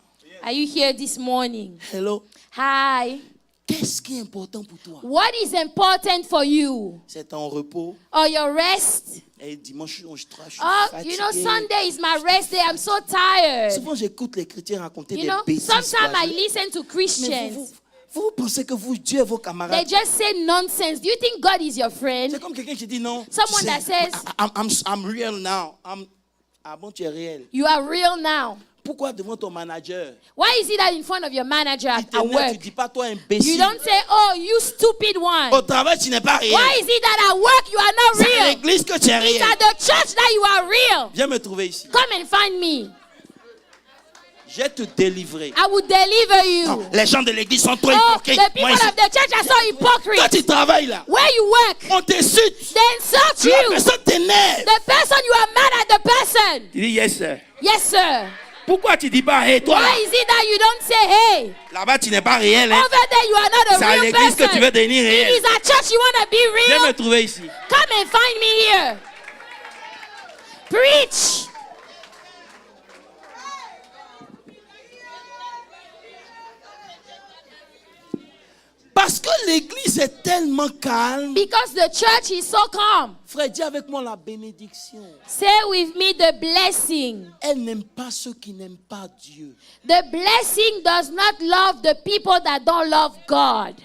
Are you here this morning? Hello. Hi. Qu'est-ce qui est important pour toi? What is important for you? C'est ton repos. Or your rest? Et dimanche, je suis Oh, fatigué. you know, Sunday is my rest day. I'm so tired. Souvent, j'écoute les chrétiens raconter You des know, bêtises. sometimes quoi. I listen to Mais Christians. vous pensez que vous, Dieu est vos They camarades. just say nonsense. Do you think God is your friend? C'est comme quelqu'un qui dit non. Someone tu that sais, says- I'm real now. Ah bon, tu es réel. You are real now. Pourquoi devant ton manager? Why is it that in front of your manager Il at t'énerve, work, tu dis pas toi you imbécile. don't say, oh, you stupid one? Au travail, tu n'es pas réel. Why is it that at work you are not C'est à real? l'église que tu es It's réel. at the church that you are real. Viens me trouver ici. Come and find me. Je vais te délivrer. I will deliver you. Non, les gens de l'église sont trop Oh, hypocrites. the people Moi, ici. of the church are so Toi, hypocrite. tu travailles là. Where you work, On t'insulte. they insult La you. personne t'énerve. The person, you are mad at the person. Tu dis yes, sir. Yes, sir. Pourquoi tu dis pas hey, toi là? Why is it that you don't say, hey? Là-bas, tu n'es pas réel. Hein? Over there, you are not C'est a à real l'église que tu veux person. devenir It réel. is at church you want to be Viens me real. trouver ici. Come and find me here. Preach. Parce que l'église est tellement calme. Because the church is so calm. Frère, dis avec moi la bénédiction. Say with me the blessing. Elle n'aime pas ceux qui n'aiment pas Dieu. The blessing does not love the people that don't love God.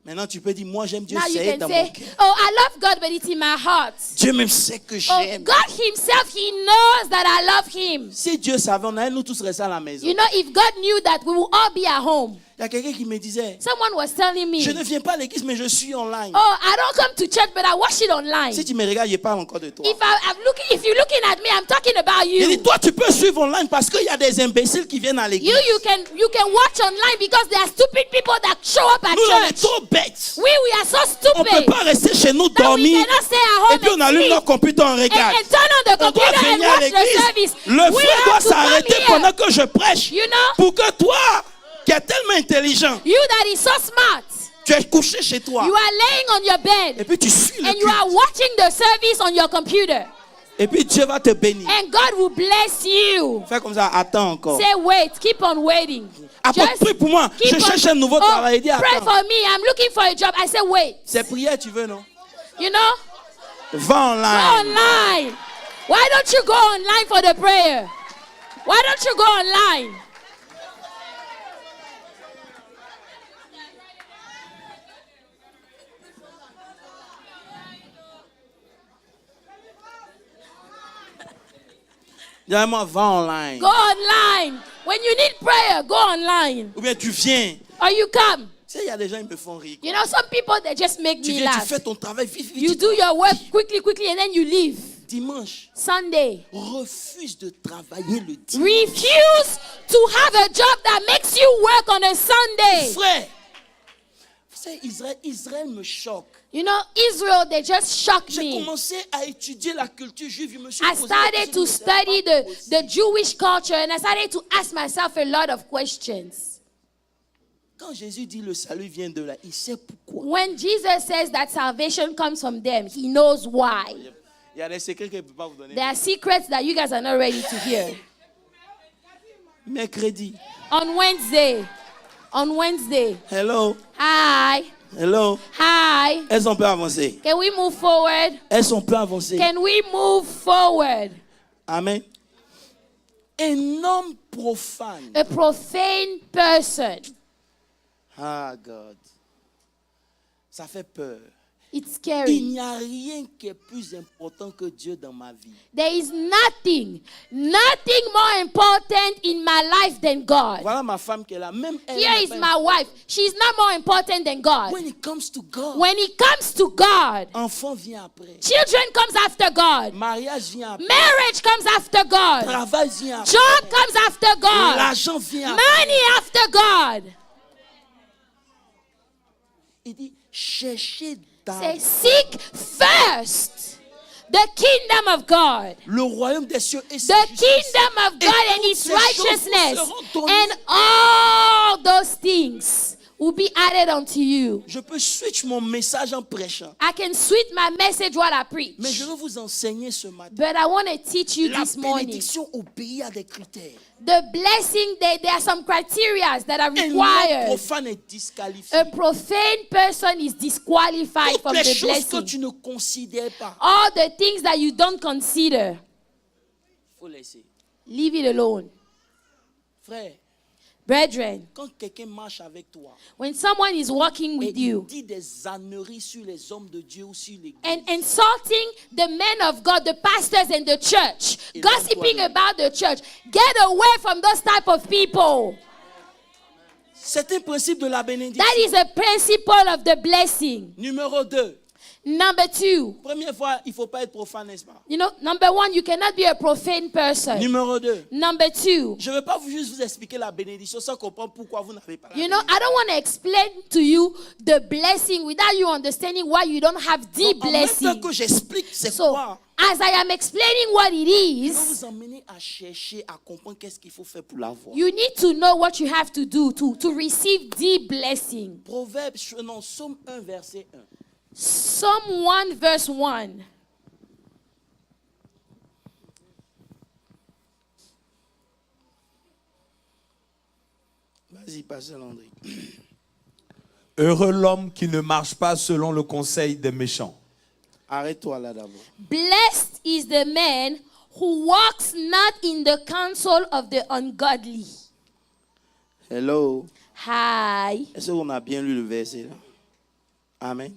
Maintenant, tu peux dire, moi j'aime Dieu, Now you c'est can dans mon say, cœur. oh, I love God, but it's in my heart. Dieu même sait que Oh, j'aime. God himself, he knows that I love him. Si Dieu savait, on allait nous tous rester à la maison. You know, if God knew that, we will all be at home. Il y a quelqu'un qui me disait, Someone was telling me, je ne viens pas à l'église, mais je suis online. oh, I don't come to church, but I watch it online. Si tu me regardes, je parle encore de toi. If you're looking at me, I'm talking about Il dit, you. toi, tu peux suivre online parce qu'il y a des imbéciles qui viennent à l'église. You can watch online because there are stupid people that show up at Nous, on est church. trop bêtes. We are so On ne peut stupid pas rester chez nous that we dormir. cannot stay at Et home puis on allume and notre sleep computer, on regarde. and turn on the On doit computer and venir à watch the service. l'église. Le We feu have doit to come s'arrêter here. pendant que je prêche. You know, Pour que toi, qui es tellement intelligent, you that is so smart, tu es couché chez toi. you are laying on your Et bed puis tu suis le and you are culte. watching the service on your computer. Et puis Dieu va te bénir. And God will bless you. Fais comme ça, attends encore. Say, wait, keep on waiting. Apôtre, prie pour moi. Je keep on- cherche un nouveau travail. Il dit, pray attends. for me. I'm looking for a job. I say, wait. C'est prière, tu veux, non? You know, Va go online. online. Why don't you go online for the prayer? Why don't you go online? Dis-moi, va online. Go online. When you need prayer, go online. Ou bien tu viens. Or you come. Tu sais, il y a des gens qui me font rire. You know, some people, they just make Tu me viens, tu laugh. fais ton travail vite, vite. You do your work quickly, and then you leave. Dimanche, Sunday. refuse de travailler le dimanche. Refuse to have a job that makes you work on a Sunday. Frère, vous savez, Israël me choque. You know, Israel, they just shocked J'ai me. commencé à étudier la culture juive. Je me suis I posé la started question, to mais c'est pas study possible. the Jewish culture, and I started to ask myself a lot of questions. Quand Jésus dit le salut vient de là, il sait pourquoi. When Jesus says that salvation comes from them, he knows why. Il y a des secrets qu'il ne peut pas vous donner. There are secrets that you guys are not ready to hear. Mercredi. On Wednesday. Hello. Hi. Hello. Hi. Est-ce qu'on peut avancer? Can we move forward? Est-ce qu'on peut avancer? Can we move forward? Amen. Un homme profane. A profane person. Ah, God. Ça fait peur. It's Il scary. n'y a rien qui est plus important que Dieu dans ma vie. There is nothing more important in my life than God. Voilà ma femme qui est là. Même elle. Here n'est is pas my wife. She's not more important than God. When it comes to God, When it comes to God, enfant vient après. children comes after God. Mariage vient après. Marriage comes after God. Travail vient après. Job comes after God. L'argent vient après. Money after God. Il dit, cherchez Say, d'abord seek first the kingdom of God. le royaume des cieux et sa The justice. kingdom of Et God and toutes its ces choses vous righteousness. seront données. And all those things will be added unto you. Je peux switch mon message en prêchant. I can switch my message while I preach. Mais je veux vous enseigner ce matin. But I want to teach you La this morning. bénédiction obéit à des critères. The blessing, there are some criteria that are Un homme required. profane est disqualifié. A profane person is disqualified Toutes from les the choses que blessing. tu ne considères pas, All the things that you don't consider, il faut laisser. leave it alone. Frère, Brethren, quand quelqu'un marche avec toi when someone is walking et with il you dit des âneries sur les hommes de Dieu ou sur l'église, and insulting the men of God, the pastors and the church, Et gossiping donc, about the church, get away from those type of people. c'est un principe de la bénédiction. That is a principle of the blessing. Numéro 2. Number 2, Première fois, il ne faut pas être profane, n'est-ce pas? you know, number 1, you cannot be a profane person. Numéro 2. Number 2, Je ne veux pas juste vous expliquer la bénédiction sans comprendre pourquoi vous n'avez pas la you know, bénédiction. I don't want to explain to you the blessing without you understanding why you don't have the Donc, en même temps blessing. que j'explique c'est So, quoi, as I am explaining what it je vais is, vous emmener à chercher, à comprendre qu'est-ce qu'il faut faire pour l'avoir. you need to know what you have to do to receive the blessing. Proverbe, non, Psaume 1, verset 1. Psalm 1 verse 1. Vas-y, Pasteur Landry. Heureux l'homme qui ne marche pas selon le conseil des méchants, Arrête-toi là d'abord. Blessed is the man who walks not in the counsel of the ungodly. Hello. Hi. Est-ce qu'on a bien lu le verset là? Amen.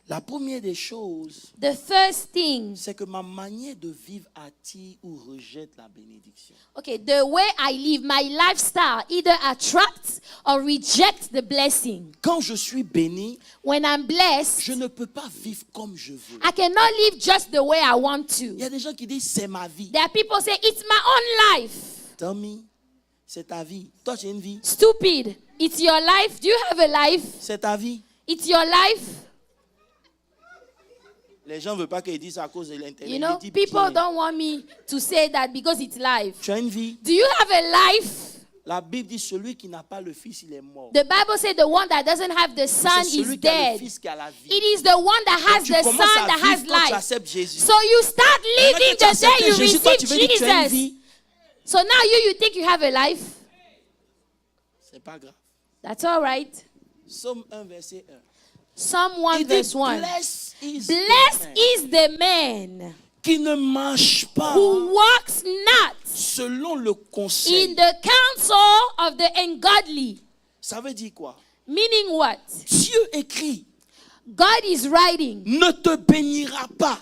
La première des choses, The first thing, c'est que ma manière de vivre attire ou rejette la bénédiction. okay, the way I live, my lifestyle either attracts or rejects the blessing. Quand je suis béni, When I'm blessed, je ne peux pas vivre comme je veux. I cannot live just the way I want Il y to. a des gens qui disent c'est ma vie. There are people say, it's my own life. Tommy, c'est ta vie. Toi, tu as une vie. Stupid. It's your life. Do you have a life? C'est ta vie. It's your life. Les gens ne veulent pas qu'ils disent à cause de l'internet. You know, Ils disent people bien. don't want me to say that because it's life. Tu as une vie. Do you have a life? La Bible dit celui qui n'a pas le fils, il est mort. The Bible says the one that doesn't have the son C'est is celui qui a le dead. fils qui a la vie. It is the one that has Tu the son commences à that has vivre quand tu life. acceptes Jésus. So you start Maintenant living que tu as the day accepté you Jésus, toi, tu receive veux dire que tu as une Jesus. vie. So now you think you have a life? C'est pas grave. That's all right. Psaume 1, verset 1. Psalm 1 Il verse dit, 1. blessed is the Blessed man is the man qui ne marche pas who walks not selon le conseil. in the counsel of the ungodly. Ça veut dire quoi? Meaning what? Dieu écrit, God is writing. ne te bénira pas.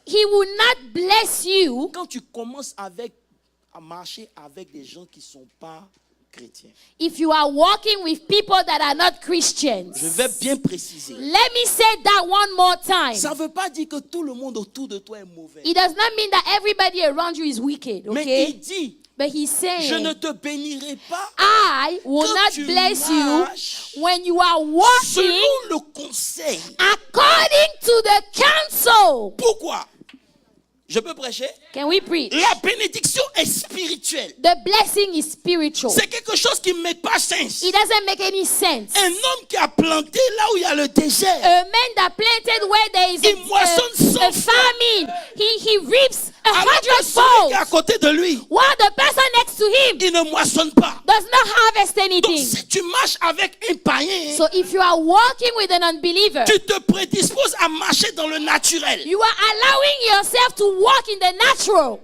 He will not bless you Quand tu commences à marcher avec des gens qui ne sont pas chrétiens. if you are walking with people that are not Christians. Je vais bien préciser. Let me say that one more time. Ça ne veut pas dire que tout le monde autour de toi est mauvais. It does not mean that everybody around you is wicked, Mais okay? il dit, But he's je ne saying, te bénirai pas I will quand not tu bless marches you when you are walking selon le conseil. according to the counsel. Pourquoi? Je peux prêcher? Can we preach? La bénédiction est spirituelle. The blessing is spiritual. C'est quelque chose qui ne met pas sens. It doesn't make any sense. Un homme qui a planté là où il y a le désert, A man that planted where there is Il moissonne a 100 famine, he reaps alors que celui qui est à 100-fold. côté de lui, While the person next to him il ne moissonne pas. does not harvest Donc anything. si tu marches avec un païen, So if you are walking with an unbeliever, tu te prédisposes à marcher dans le naturel. you are allowing yourself to walk in the natural.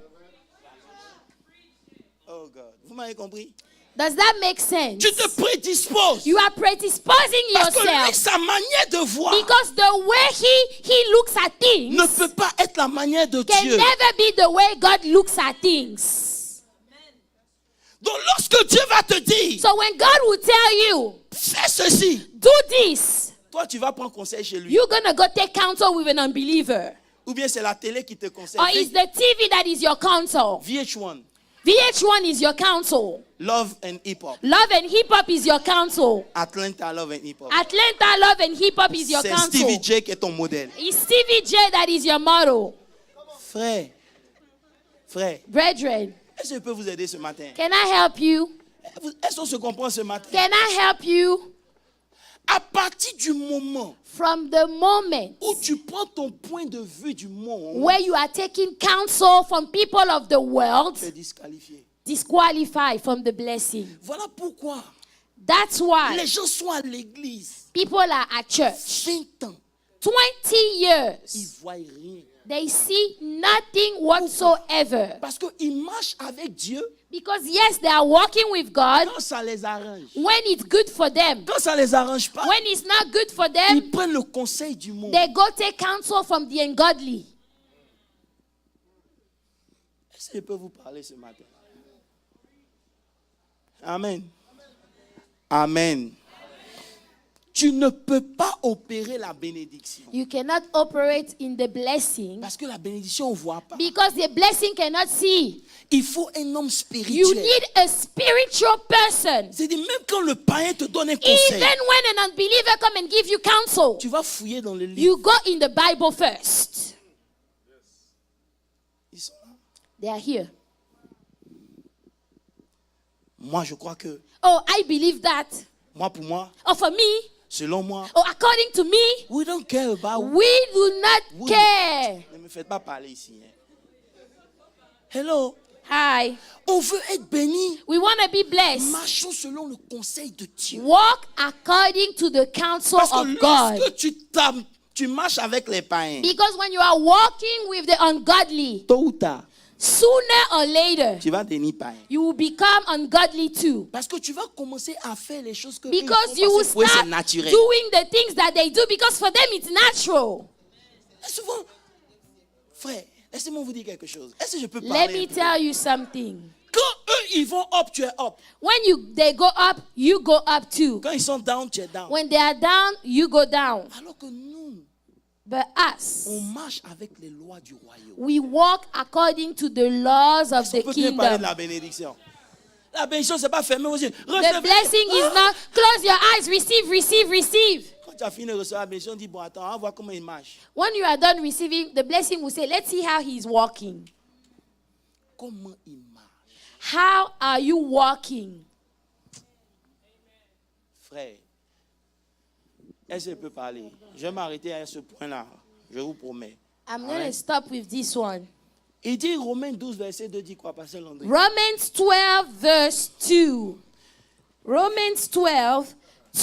m'avez compris? Does that make sense? Tu te prédisposes. You are predisposing Parce que lui, yourself sa manière de voir because the way he looks at things ne peut pas être la manière de can Dieu. never be the way God looks at things. Donc lorsque Dieu va te dire, So when God will tell you, fais ceci, do this, toi tu vas prendre conseil chez lui. you're going to go take counsel with an unbeliever. Ou bien c'est la télé qui te conseille. Or is the TV that is your counsel? VH1, VH1 is your counsel. Love and Hip Hop. Love and Hip Hop is your counsel. Atlanta, Love and Hip Hop. Atlanta Love and Hip Hop is your C'est counsel. Stevie J qui est ton modèle. It's Stevie J that is your model. Frère, Brethren, est-ce que je peux vous aider ce matin? can I help you? Est-ce qu'on se comprend ce matin? Can I help you? À partir du moment From the moment où tu prends ton point de vue du monde, where you are taking counsel from people of the world, tu es disqualifié. disqualified from the blessing. Voilà pourquoi That's why les gens sont à l'église people are at church 20 ans, 20 years. ils voient rien. They see nothing whatsoever. Parce qu'ils marchent avec Dieu Because yes, they are walking with God quand ça les arrange. when it's good for them. Quand ça les arrange pas, When it's not good for them, ils prennent le conseil du monde. they go take counsel from the ungodly. Est-ce que je peux vous parler ce matin? Amen. Amen. Tu ne peux pas opérer la bénédiction. You cannot operate in the blessing Parce que la bénédiction, on ne voit pas. because the blessing cannot see. Il faut un homme You spirituel. need a spiritual person. C'est-à-dire, même quand le païen te donne un Even conseil, when an unbeliever come and give you counsel, tu vas fouiller dans le livre. you go in the Bible first. Ils sont là. They are here. Moi, je crois que, Oh, I believe that. moi, pour moi, Oh, for me. selon moi, Oh, according to me. we don't care about. We do not Oui. care. Ne me faites pas parler ici. Hein. Hello. Hi. On veut être béni. We want to be blessed. Marchons selon le conseil de Dieu. Walk according to the counsel Parce que of God. lorsque tu marches avec les païens, Because when you are walking with the ungodly, tôt ou tard, sooner or later, tu vas devenir païen. you will become ungodly too. Parce que tu vas commencer à faire les choses que Because you will pour eux, c'est start naturel. doing the things that they do because for them it's natural. Et souvent, frère, laissez-moi vous dire quelque chose. Est-ce que je peux Let parler? me un peu? tell you something. Quand eux, ils vont up, tu es up. When they go up, you go up too. Quand ils sont down, tu es down. When they are down, you go down. Alors que nous, But us, on marche avec les lois du royaume. we walk according to the laws of On the peut bien parler de kingdom. la bénédiction. La bénédiction, c'est pas fermé aussi. The blessing is not close your eyes, receive, receive, receive. Quand tu as fini de recevoir la bénédiction, on dit, bon, attends, on va voir comment il marche. When you are done receiving, the blessing will say, let's see how he's walking. Comment il marche? How are you walking? Frère, est-ce que je peux parler? Je vais m'arrêter à ce point-là. Je vous promets. I'm going Amen. to stop with this one. Il dit, Romains 12, verset 2, dit quoi, Pasteur Landry? Romans 12, verse 2. Romans 12,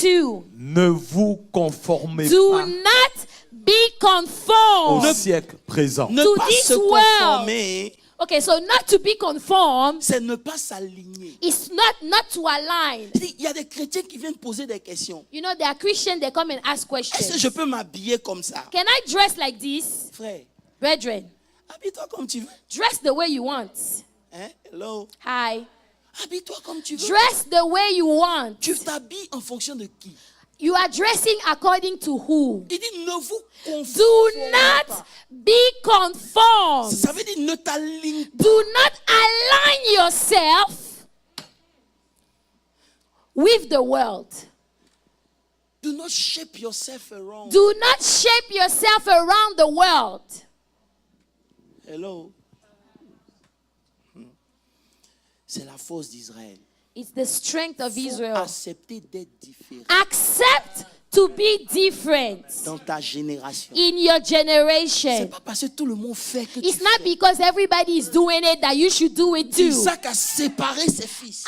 2. Ne vous conformez Do pas not be au conformed. siècle présent. Ne To pas this se world. conformer, Okay, so not to be conformed c'est ne pas s'aligner. is not to align. Il y a des chrétiens qui viennent poser des questions. You know, they are Christians, they come and ask Est-ce que questions. je peux m'habiller comme ça? Can I dress like this? Frère, Brethren, habille-toi comme tu veux. dress the way you want. Hein? Hello? Hi. Habille-toi comme tu veux. Dress the way you want. Tu t'habilles en fonction de qui? You are dressing according to who? Il dit, ne vous Do conformez not pas. be conformed. Ça veut dire ne t'aligne pas. Do not align yourself with the world. Do not shape yourself around. Do not shape yourself around the world. Hello? C'est la force d'Israël. It's the strength of Faut Israel. accepter d'être différent Accept to be different dans ta génération. in your C'est generation. pas parce que tout le monde fait que tu It's not fais. because everybody is doing it that you should do it too. Isaac a séparé ses fils.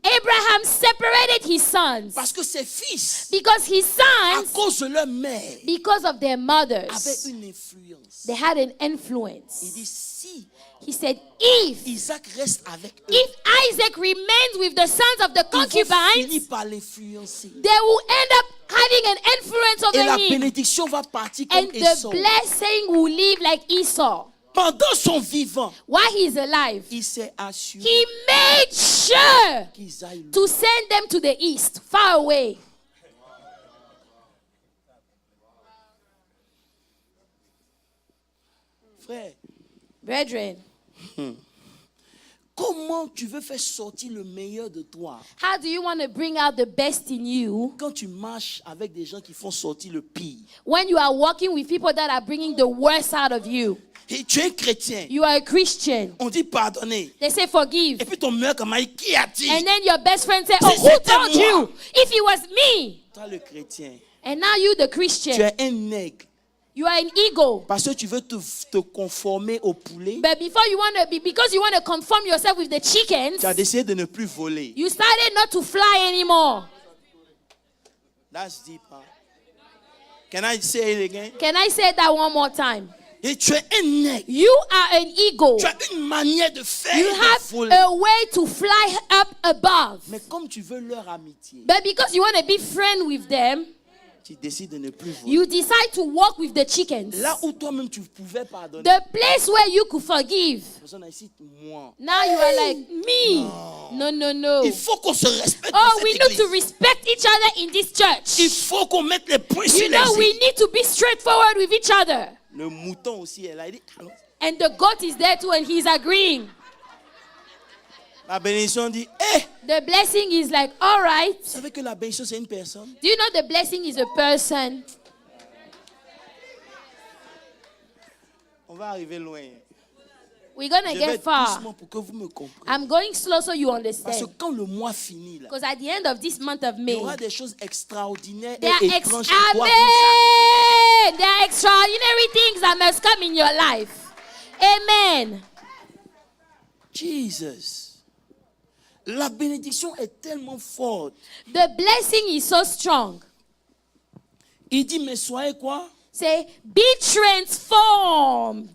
Abraham separated his sons Parce que ses fils, because his à sons, cause de leur mère, because of their avaient mothers, une influence. they had an Il influence. dit, si He said, if Isaac reste avec eux, If Isaac remains with the sons of the ils vont finir concubines, par l'influencer. they will end up having an influence Et la over him. bénédiction va partir comme And the Esau. blessing will live like Esau. Pendant son vivant, While he's alive, il s'est assuré he made sure qu'ils aillent loin. to send them to the east, far away. Frère, Brethren, comment tu veux faire sortir le meilleur de toi how do you want to bring out the best in you quand tu marches avec des gens qui font sortir le pire? when you are walking with people that are bringing the worst out of you? Et tu es un chrétien. You are a Christian. On dit pardonner. They say forgive. Et puis ton meilleur camarade, qui a dit? And then your best friend say, oh, Si who c'était told moi. you? If it was me. Toi le chrétien, And now you the tu Christian. es un aigle. You are an eagle. Parce que tu veux te conformer au poulet. But before you want to be, because you want to conform yourself with the chickens, Tu as décidé de ne plus voler. you started not to fly anymore. That's deep. Huh? Can I say it again? Can I say that one more time? Et tu es un aigle. You are an eagle. Tu as une manière de faire You et de have voler. a way to fly up above. Mais comme tu veux leur amitié, But because you want to be friend with them, tu décides de ne plus voler. you decide to walk with the chickens. Là où toi-même tu pouvais pardonner, The place where you could forgive. la personne a ici, moi. Now you are like, me. No, no, no. Il faut qu'on se respecte dans Oh, cette we need église. to respect each other in this Il church. faut qu'on mette les points sur You les know, we i. need to be straightforward with each other. Le mouton aussi, elle a dit, allons. And the goat is there too, and he's agreeing. La bénédiction dit, hé, The blessing is like, all right. vous savez que la bénédiction c'est une personne? Do you know the blessing is a person? On va arriver loin. We're going to Je vais get far. doucement pour que vous me compreniez. I'm going slow so you Parce que understand. quand le mois finit, là, Because at the end of this month of il y May, aura des choses extraordinaires there are, et étranges qui doivent nous arriver. Amen. There are extraordinary things that must come in your life. Amen. Jesus. La bénédiction est tellement forte. The blessing is so strong. Il dit, mais soyez quoi? Say, be transformed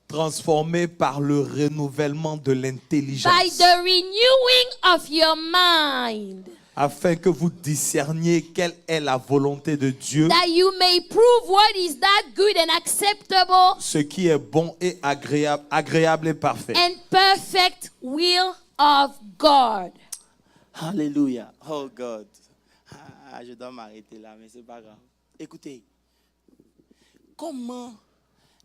Transformé par le renouvellement de by l'intelligence, the renewing of your mind, afin que vous discerniez quelle est la volonté de Dieu, that you may prove what is that good and acceptable ce qui est bon et agréable et parfait. and perfect will of God. Alléluia. Oh God. Ah, je dois m'arrêter là, mais c'est pas grave. Écoutez, comment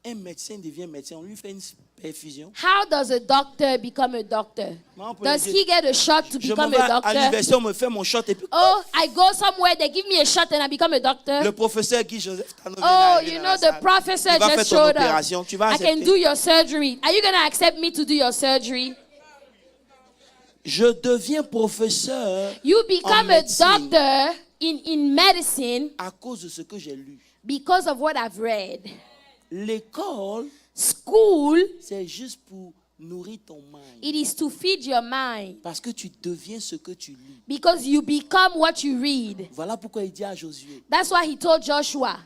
un médecin devient médecin? On lui fait une perfusion. How does a doctor become a doctor? Maman, pour Does le he get a shot to Je m'en become vais a à doctor? l'université, on me fait mon shot et puis Oh, I go somewhere, they give me a shot and I become a doctor. le professeur Guy Joseph Tano vient Oh, d'arriver you dans know, la the salle. professor Il va faire just ton showed opération. up. Tu vas I can accepter? do your surgery. Are you going to accept me to do your surgery? Je deviens professeur You become a médecine. doctor in medicine à cause de ce que j'ai lu. because of what I've read. L'école, School, c'est juste pour nourrir ton mind. it is to feed your mind Parce que tu deviens ce que tu lis. because you become what you read. Voilà pourquoi il dit à Josué, That's why he told Joshua,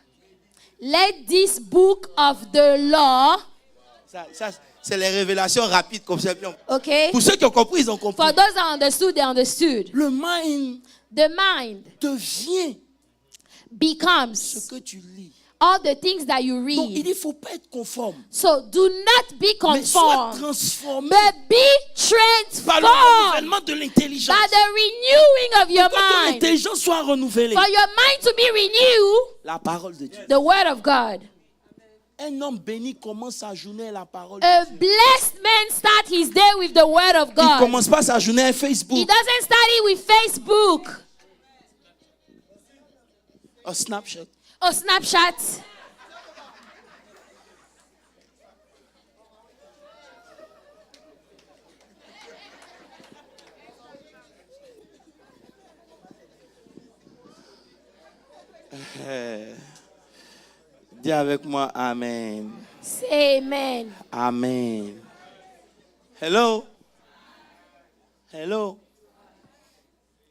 let this book of the law, ça, c'est les révélations rapides comme ça. okay? Pour ceux qui ont compris, ils ont compris. For those that understood, they understood. Le mind The mind devient ce becomes que tu lis. all the things that you Donc il read. dit, il ne faut pas être conforme. So do not be Mais sois conformed, transformé but be par le transformed renouvellement de l'intelligence. by the renewing of your Quand ton mind. intelligence soit renouvelée, For your mind to be renewed, la parole de Dieu. the word of God. Un homme béni commence sa journée à la parole A de Dieu. blessed man start his day with the word of Il ne God. commence pas sa journée à He Facebook, doesn't start it with Facebook à Snapchat. or Snapchat. Dis avec moi Amen. Say amen. Amen. Hello. Hello.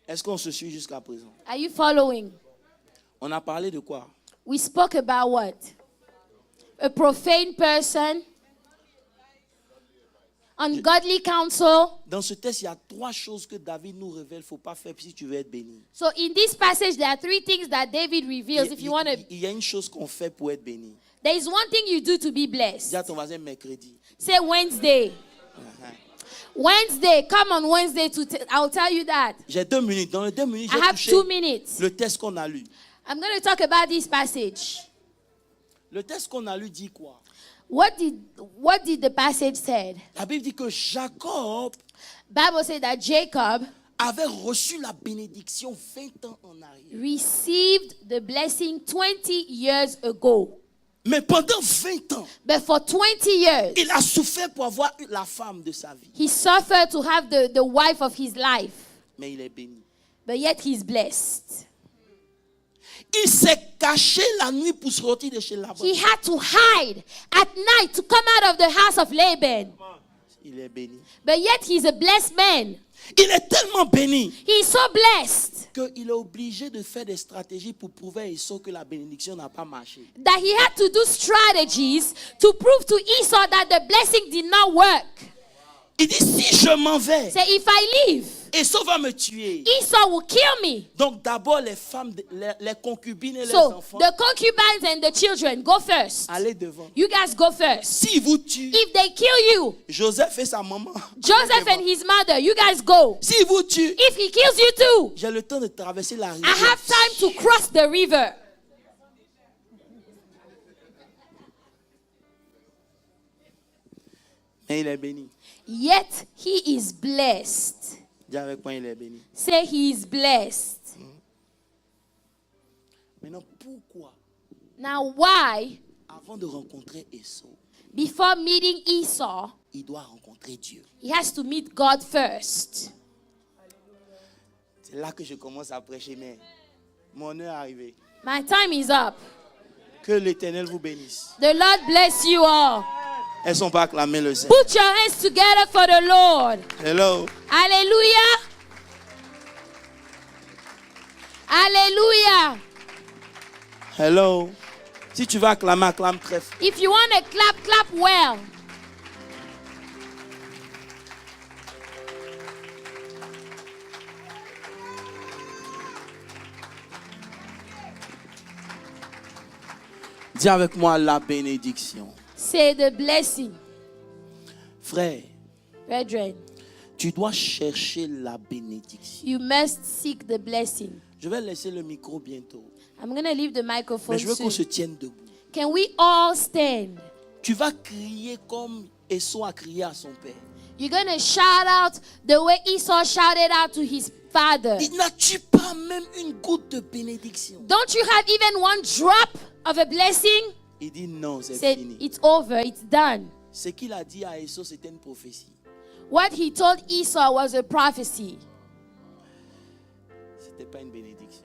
Est-ce qu'on se suit jusqu'à présent? Are you following? On a parlé de quoi? We spoke about what? A profane person, ungodly counsel. Dans ce texte, il y a 3 choses que David nous révèle. Il ne faut pas faire si tu veux être béni. So in this passage, there are 3 things that David reveals. If you want to, Il y a une chose qu'on fait pour être béni. there is one thing you do to be blessed. Dis à ton voisin mercredi. Say Wednesday. Wednesday, come on Wednesday I'll tell you that. J'ai 2 minutes. Dans les 2 minutes, I j'ai have touché 2 minutes. le texte qu'on a lu. I'm going to talk about this passage. Le texte qu'on a lu dit quoi? What did the passage said? La Bible dit que Jacob Bible said that Jacob avait reçu la bénédiction 20 ans en arrière. received the blessing 20 years ago. Mais pendant 20 ans, But for 20 years, il a souffert pour avoir la femme de sa vie. he suffered to have the wife of his life. Mais il est béni. But yet he's blessed. Il s'est caché la nuit pour sortir de chez Laban. He had to hide at night to come out of the house of Laban. Il est béni. But yet he's a blessed man. Il est tellement béni He's so blessed qu'il est obligé de faire des stratégies pour prouver à Esau que la bénédiction n'a pas marché. that he had to do strategies to prove to Esau that the blessing did not work. Il dit, si je m'en vais, Say, if I leave, Esau va me tuer. Esau will kill me. Donc d'abord les femmes, les concubines et les So enfants, the concubines and the children, go first. allez devant. You guys go first. S'ils vous tuent, If they kill you, Joseph et sa maman. Joseph allez and devant. his mother, you guys go. S'ils vous tuent, If he kills you too, j'ai le temps de traverser la I rivière. have time to cross the river. Mais il est béni. Yet he is blessed. Dis avec moi, il est béni. Say he is blessed. Maintenant, pourquoi, Now why, avant de rencontrer Esau, before meeting Esau, il doit rencontrer Dieu? he has to meet God first? C'est là que je commence à prêcher, mais mon heure est arrivée. My time is up. Que l'Éternel vous bénisse. The Lord bless you all. Elles sont pas acclamées le Seigneur. Put your hands together for the Lord. Hello. Hallelujah. Hallelujah. Hello. Si tu vas acclamer, acclame très fort. If you want to clap, clap well. Dis avec moi la bénédiction. Say the blessing. Frère, Brethren, tu dois chercher la bénédiction. you must seek the blessing. Je vais laisser le micro bientôt. I'm going to leave the Mais microphone je veux qu'on se soon. tienne debout. Can we all stand? Tu vas crier comme Esau a crié à son père. You're going to shout out the way Esau shouted out to his father. Il n'a-tu pas même une goutte de bénédiction? Don't you have even one drop of a blessing? Il dit non, c'est Said, fini. it's over, it's done. Ce qu'il a dit à Esau, c'était une prophétie. What he told Esau was a prophecy. C'était pas une bénédiction.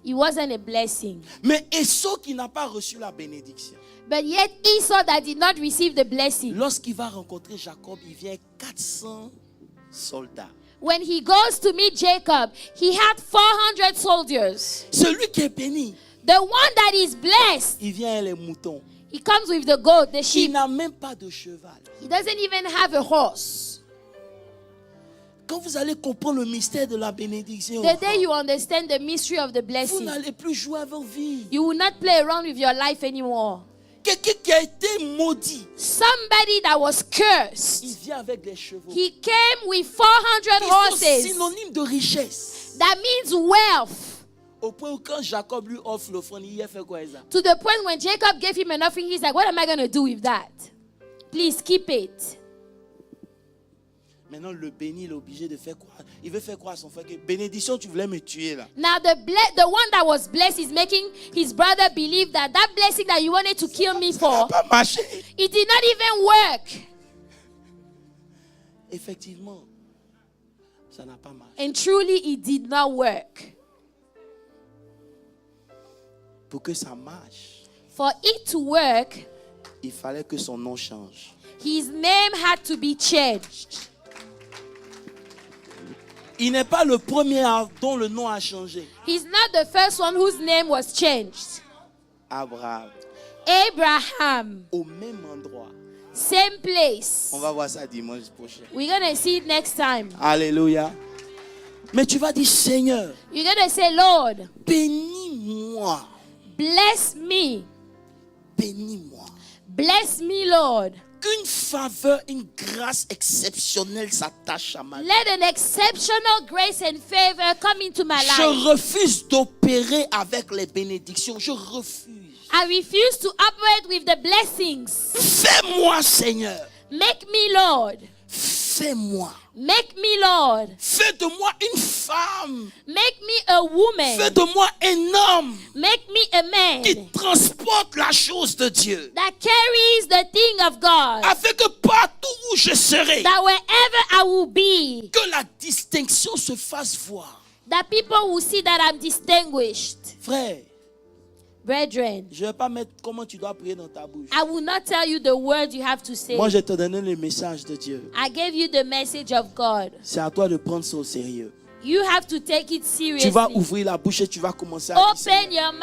It wasn't a blessing. Mais Esau qui n'a pas reçu la bénédiction, But yet Esau that did not receive the blessing, lorsqu'il va rencontrer Jacob, il vient 400 soldats. when he goes to meet Jacob, he had 400 soldiers. Celui qui est béni, The one that is blessed, il vient avec les moutons. he comes with the goat, the Il sheep. n'a même pas de cheval. He doesn't even have a horse. Quand vous allez comprendre le mystère de la bénédiction, The day you understand the mystery of the vous blessing, n'allez plus jouer avec vos vies. you will not play around with your life anymore. Quelqu'un qui a été maudit, Somebody that was il cursed, vient avec des chevaux. he came with 400 Ils sont horses. synonymes de richesse. That means wealth. Au point où quand Jacob lui offre l'offrande, il a fait quoi, Isa? To the point when Jacob gave him an offering, he's like, what am I going to do with that? Please keep it. Maintenant, le béni, il est obligé de faire quoi? Il veut faire quoi à son frère? Que bénédiction, tu voulais me tuer là. Now the one that was blessed is making his brother believe that that blessing that you wanted to kill me Ça for, n'a pas marché. it did not even work. Effectivement, ça n'a pas marché. And truly it did not work. Pour que ça marche, For it to work, il fallait que son nom change. his name had to be changed. Il n'est pas le premier dont le nom a changé. He's not the first one whose name was changed. Abraham, Abraham, au même endroit, Same place. On va voir ça dimanche prochain. We're going to see it next time. Alléluia. Mais tu vas dire, Seigneur, You're going to say, Lord, bénis-moi. bless me. Bénis-moi. Bless me, Lord. Qu'une faveur, une grâce exceptionnelle s'attache à ma vie. Let an exceptional grace and favor come into my life. Je refuse d'opérer avec les bénédictions. Je refuse. I refuse to operate with the blessings. Fais-moi, Seigneur. Make me, Lord. Fais-moi. Make me, Lord. Fais de moi une femme. Make me a woman. Fais de moi un homme Make me a man qui transporte la chose de Dieu. that carries the thing of God. Afin que partout où je serai, That wherever I will be, que la distinction se fasse voir. that people will see that I'm distinguished. Frère, Brethren, je ne vais pas mettre comment tu dois prier dans ta bouche. I will not tell you the words you have to say. Moi, je te donné le message de Dieu. I gave you the message of God. C'est à toi de prendre ça au sérieux. You have to take it Tu vas seriously. ouvrir la bouche et tu vas commencer à dire, Open your